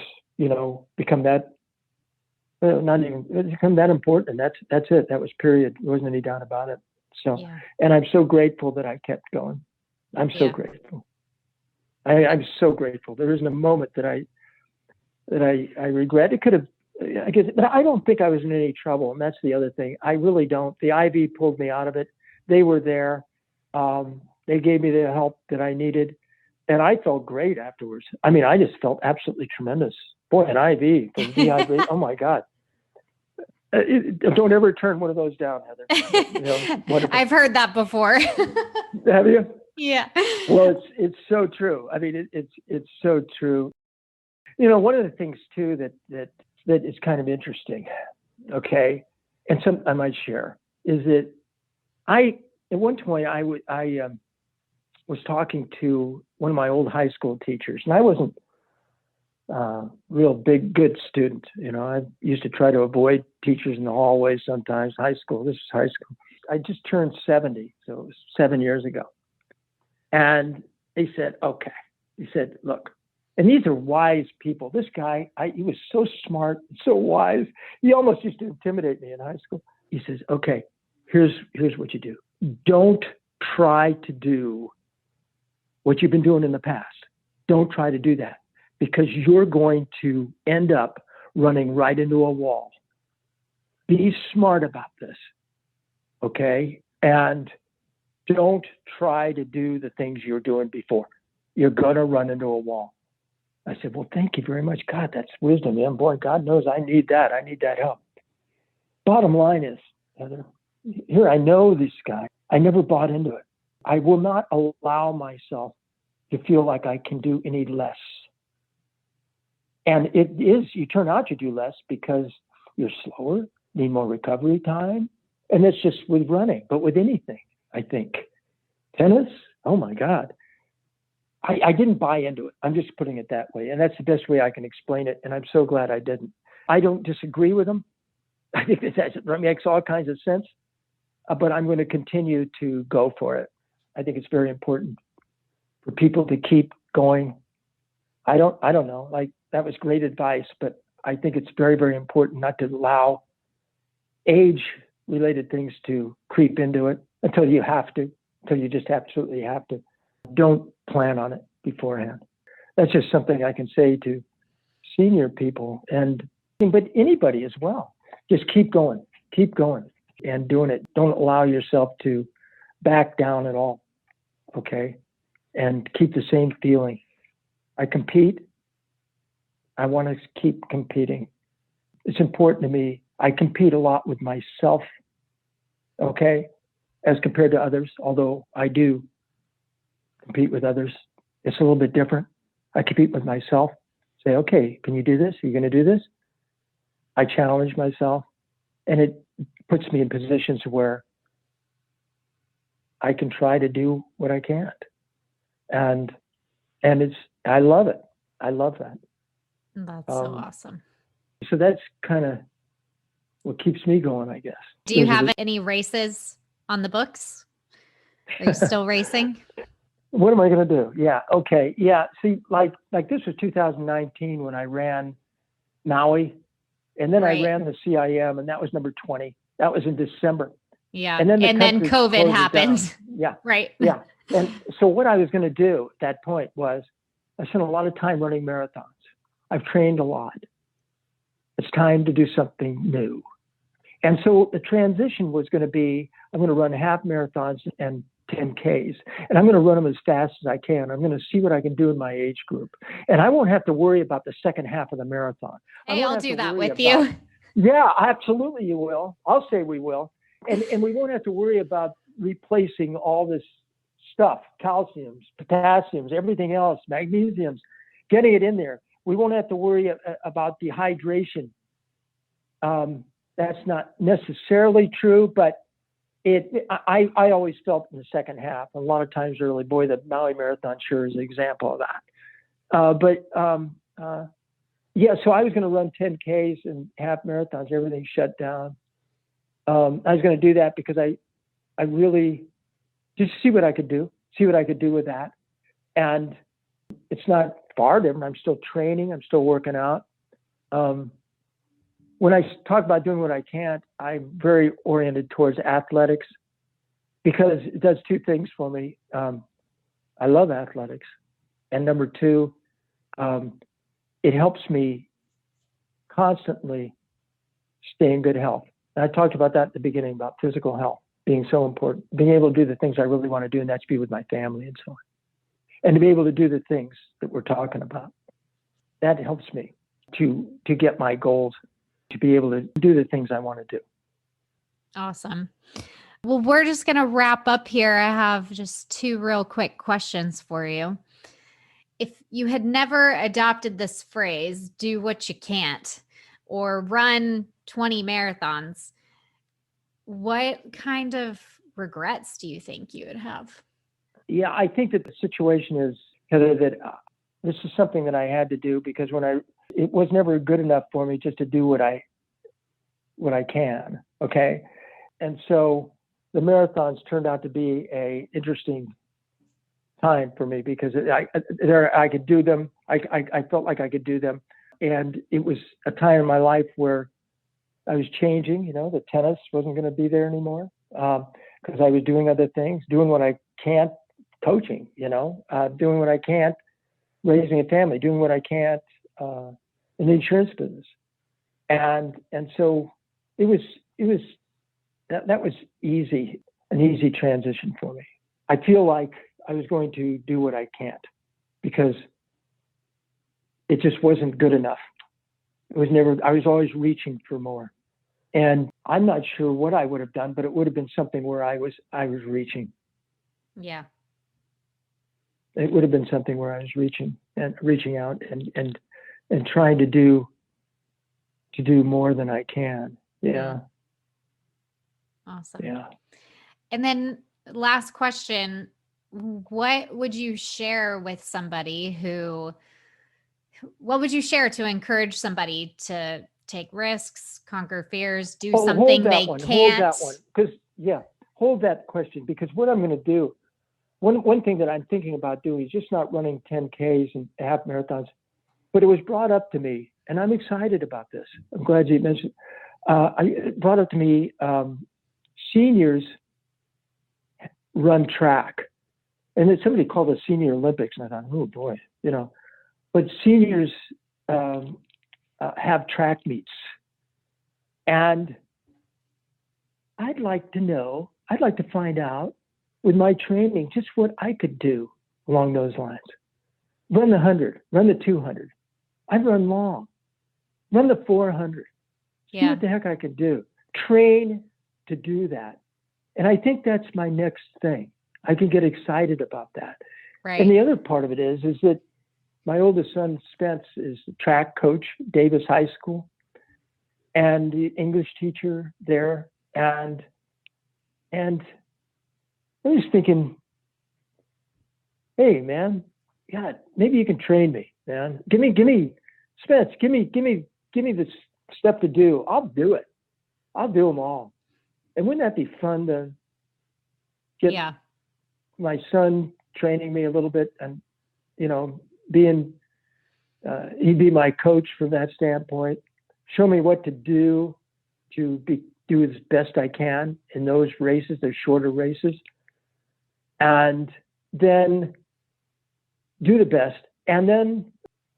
become that. Not even become that important, and that's it. That was period. There wasn't any doubt about it. So, Yeah. And I'm so grateful that I kept going. I'm so grateful. I'm so grateful. There isn't a moment that I regret. It could have, I guess, but I don't think I was in any trouble, and that's the other thing. I really don't. The IV pulled me out of it. They were there. They gave me the help that I needed, and I felt great afterwards. I mean, I just felt absolutely tremendous. Boy, an IV for dehydrated. Oh my God. Don't ever turn one of those down, Heather. I've heard that before. Have you? Yeah. Well, it's so true. I mean, it's so true. One of the things too that is kind of interesting, okay, and some I might share is that at one point I was talking to one of my old high school teachers, and I wasn't real good student. I used to try to avoid teachers in the hallways sometimes. High school. This is high school. I just turned 70, so it was 7 years ago. And he said, okay. He said, look, and these are wise people. This guy, he was so smart, so wise. He almost used to intimidate me in high school. He says, okay, here's what you do. Don't try to do what you've been doing in the past. Don't try to do that, because you're going to end up running right into a wall. Be smart about this, okay? And don't try to do the things you're doing before. You're going to run into a wall. I said, well, thank you very much. God, that's wisdom, man. Boy, God knows I need that. I need that help. Bottom line is, Heather, here I know this guy. I never bought into it. I will not allow myself to feel like I can do any less. And you turn out to do less because you're slower, need more recovery time. And that's just with running, but with anything, I think. Tennis, oh my God. I didn't buy into it. I'm just putting it that way. And that's the best way I can explain it. And I'm so glad I didn't. I don't disagree with him. I think that makes all kinds of sense. But I'm going to continue to go for it. I think it's very important for people to keep going. I don't know, like that was great advice, but I think it's very, very important not to allow age-related things to creep into it until you just absolutely have to. Don't plan on it beforehand. That's just something I can say to senior people but anybody as well. Just keep going and doing it. Don't allow yourself to back down at all. Okay. And keep the same feeling. I compete. I want to keep competing. It's important to me. I compete a lot with myself. Okay. As compared to others, although I do compete with others. It's a little bit different. I compete with myself. Say, okay, can you do this? Are you going to do this? I challenge myself, and it puts me in positions where I can try to do what I can't. And I love it. I love that. That's so awesome. So that's kind of what keeps me going, I guess. Do you have any races on the books? Are you still racing? What am I going to do? Yeah. Okay. Yeah. See, like this was 2019 when I ran Maui, and then I ran the CIM, and that was number 20. That was in December. Yeah. And then COVID happened. Yeah. Right. Yeah. And so what I was going to do at that point was I spent a lot of time running marathons. I've trained a lot. It's time to do something new. And so the transition was going to be, I'm going to run half marathons and 10Ks, and I'm going to run them as fast as I can. I'm going to see what I can do in my age group, and I won't have to worry about the second half of the marathon. Hey, I'll do that with you. Yeah, absolutely, you will. I'll say we will, and we won't have to worry about replacing all this stuff, calciums, potassiums, everything else, magnesiums, getting it in there. We won't have to worry about dehydration. That's not necessarily true, but I always felt in the second half, a lot of times early, boy, the Maui Marathon sure is an example of that. Yeah, so I was going to run 10Ks and half marathons, everything shut down. I was going to do that because I really just see what I could do with that. And it's not far different. I'm still training. I'm still working out. When I talk about doing what I can't, I'm very oriented towards athletics because it does two things for me. I love athletics. And number two, it helps me constantly stay in good health. And I talked about that at the beginning about physical health being so important, being able to do the things I really want to do, and that's be with my family and so on. And to be able to do the things that we're talking about. That helps me to get my goals, to be able to do the things I want to do. Awesome. Well, we're just going to wrap up here. I have just two real quick questions for you. If you had never adopted this phrase, do what you can't, or run 20 marathons, what kind of regrets do you think you would have? Yeah, I think that the situation is, Heather, that this is something that I had to do because it was never good enough for me just to do what I can. Okay. And so the marathons turned out to be a interesting time for me because I could do them. I felt like I could do them. And it was a time in my life where I was changing, the tennis wasn't going to be there anymore because I was doing other things, doing what I can't, coaching, doing what I can't, raising a family, doing what I can't in the insurance business. And so it was that was an easy transition for me. I feel like I was going to do what I can't because it just wasn't good enough. I was always reaching for more. And I'm not sure what I would have done, but it would have been something where I was reaching. Yeah. It would have been something where I was reaching out and trying to do more than I can. Yeah. Awesome. Yeah. And then last question, what would you share with somebody what would you share to encourage somebody to take risks, conquer fears, do something they can't? Hold that question, because what I'm going to do, one thing that I'm thinking about doing is just not running 10Ks and half marathons, but it was brought up to me, and I'm excited about this. I'm glad you mentioned it brought up to me, seniors run track. And then somebody called it Senior Olympics, and I thought, oh boy, but seniors have track meets. And I'd like to find out with my training just what I could do along those lines. Run the 100, run the 200. I've run long. Run the 400. See what the heck I could do. Train to do that. And I think that's my next thing. I can get excited about that. Right. And the other part of it is that my oldest son, Spence, is the track coach, Davis High School, and the English teacher there. And I was thinking, hey, man, God, maybe you can train me, man. Give me, Spence, give me the stuff to do. I'll do it. I'll do them all. And wouldn't that be fun to get my son training me a little bit and, he'd be my coach from that standpoint, show me what to do to do as best I can in those races, those shorter races, and then do the best, and then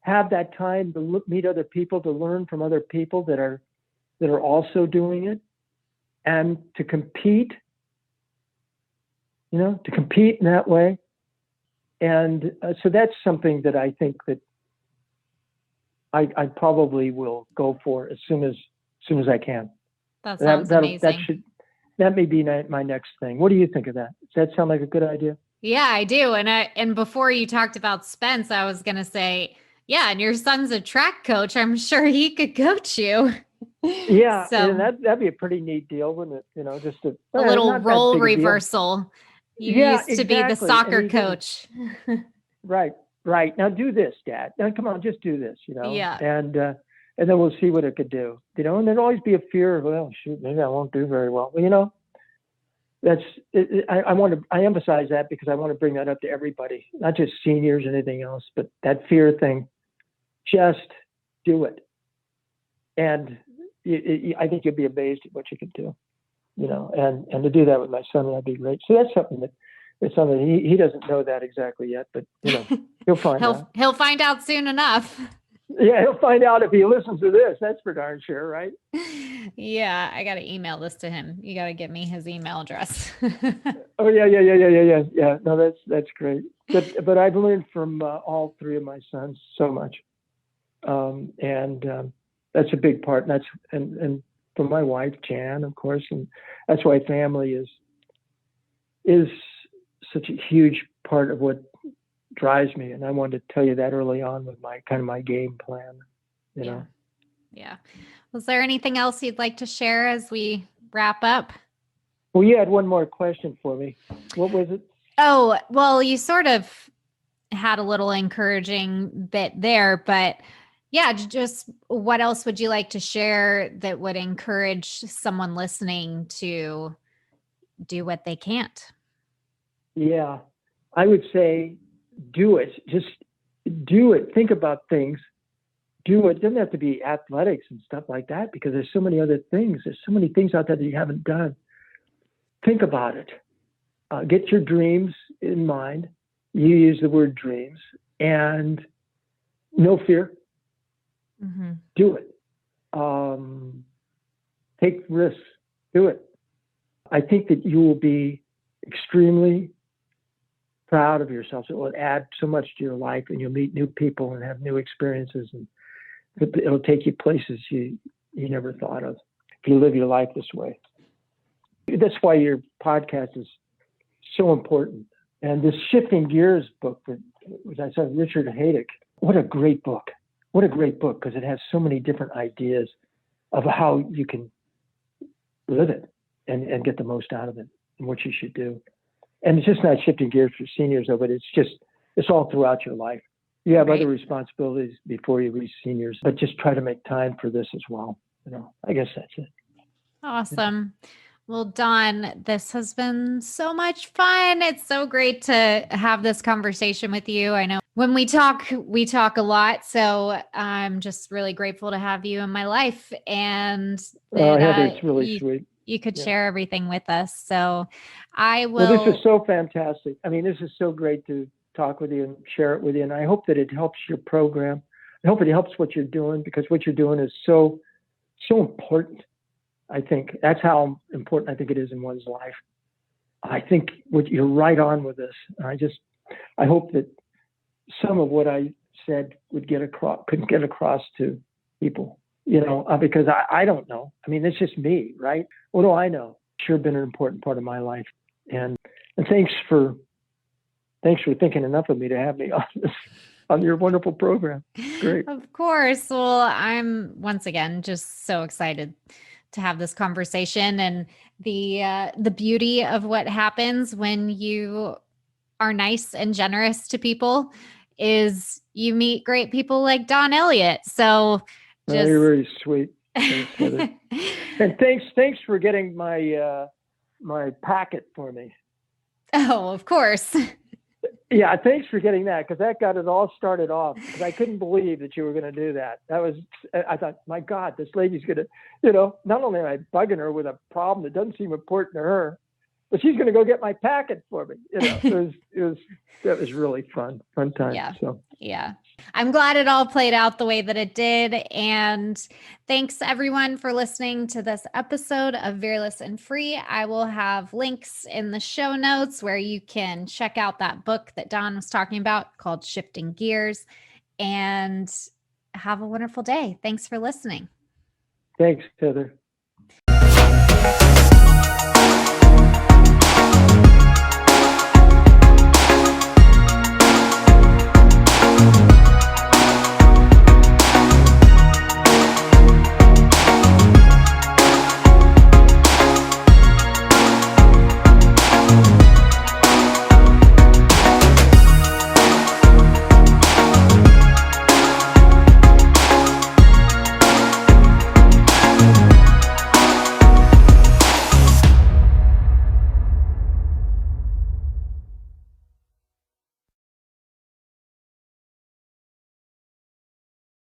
have that time to meet other people, to learn from other people that are also doing it, and to compete to compete in that way. And so that's something that I think that I probably will go for as soon as I can. That sounds amazing. That may be my next thing. What do you think of that? Does that sound like a good idea? Yeah, I do. And before you talked about Spence, I was going to say, yeah, and your son's a track coach. I'm sure he could coach you. Yeah, so and that'd be a pretty neat deal, wouldn't it? Just a little role reversal. You used to be the soccer coach. Right. Now do this, Dad. Now come on, just do this, Yeah. And then we'll see what it could do, and there'd always be a fear of, well, shoot, maybe I won't do very well. Well, that's it. I emphasize that because I want to bring that up to everybody, not just seniors and anything else, but that fear thing. Just do it, and I think you'll be amazed at what you can do, and to do that with my son, that'd be great. So that's something he doesn't know that exactly yet, but he'll find out. He'll find out soon enough. Yeah, he'll find out if he listens to this. That's for darn sure, right? Yeah, I got to email this to him. You got to get me his email address. Oh yeah. No, that's great. But I've learned from all three of my sons so much, and that's a big part. And from my wife Jan, of course, and that's why family is such a huge part of what drives me. And I wanted to tell you that early on with my game plan, Yeah. Was there anything else you'd like to share as we wrap up? Well, you had one more question for me. What was it? Oh, well, you sort of had a little encouraging bit there, but yeah, just what else would you like to share that would encourage someone listening to do what they can't? Yeah, I would say do it. Just do it. Think about things. Do it. It doesn't have to be athletics and stuff like that because there's so many other things. There's so many things out there that you haven't done. Think about it. Get your dreams in mind. You use the word dreams and no fear. Mm-hmm. Do it. Take risks. Do it. I think that you will be extremely proud of yourself. It will add so much to your life, and you'll meet new people and have new experiences, and it'll take you places you never thought of if you live your life this way. That's why your podcast is so important. And this Shifting Gears book, which I saw, Richard Haydick, what a great book. What a great book, because it has so many different ideas of how you can live it and get the most out of it and what you should do. And it's just not shifting gears for seniors, though, but it's all throughout your life. You have other responsibilities before you reach seniors, but just try to make time for this as well. I guess that's it. Awesome. Well, Don, this has been so much fun. It's so great to have this conversation with you. I know when we talk a lot. So I'm just really grateful to have you in my life. And Heather, it's really sweet. You could share everything with us. So I will. Well, this is so fantastic. I mean, this is so great to talk with you and share it with you. And I hope that it helps your program. I hope it helps what you're doing, because what you're doing is so important. I think that's how important I think it is in one's life. I think you're right on with this. I hope that some of what I said could get across to people, because I don't know. I mean, it's just me, right? What do I know? Sure been an important part of my life. And thanks for thinking enough of me to have me on your wonderful program. Great. Of course. Well, I'm once again just so excited to have this conversation, and the beauty of what happens when you are nice and generous to people is you meet great people like Don Elliott. So you're very sweet. Thanks, Heather. And thanks for getting my packet for me. Oh, of course. Yeah, thanks for getting that, because that got it all started off. Because I couldn't believe that you were going to do that. I thought, my God, this lady's going to, not only am I bugging her with a problem that doesn't seem important to her, but she's going to go get my packet for me. That was really fun time. Yeah. So yeah. I'm glad it all played out the way that it did. And thanks everyone for listening to this episode of Vereless and Free. I will have links in the show notes where you can check out that book that Don was talking about called Shifting Gears. And have a wonderful day. Thanks for listening. Thanks, Heather.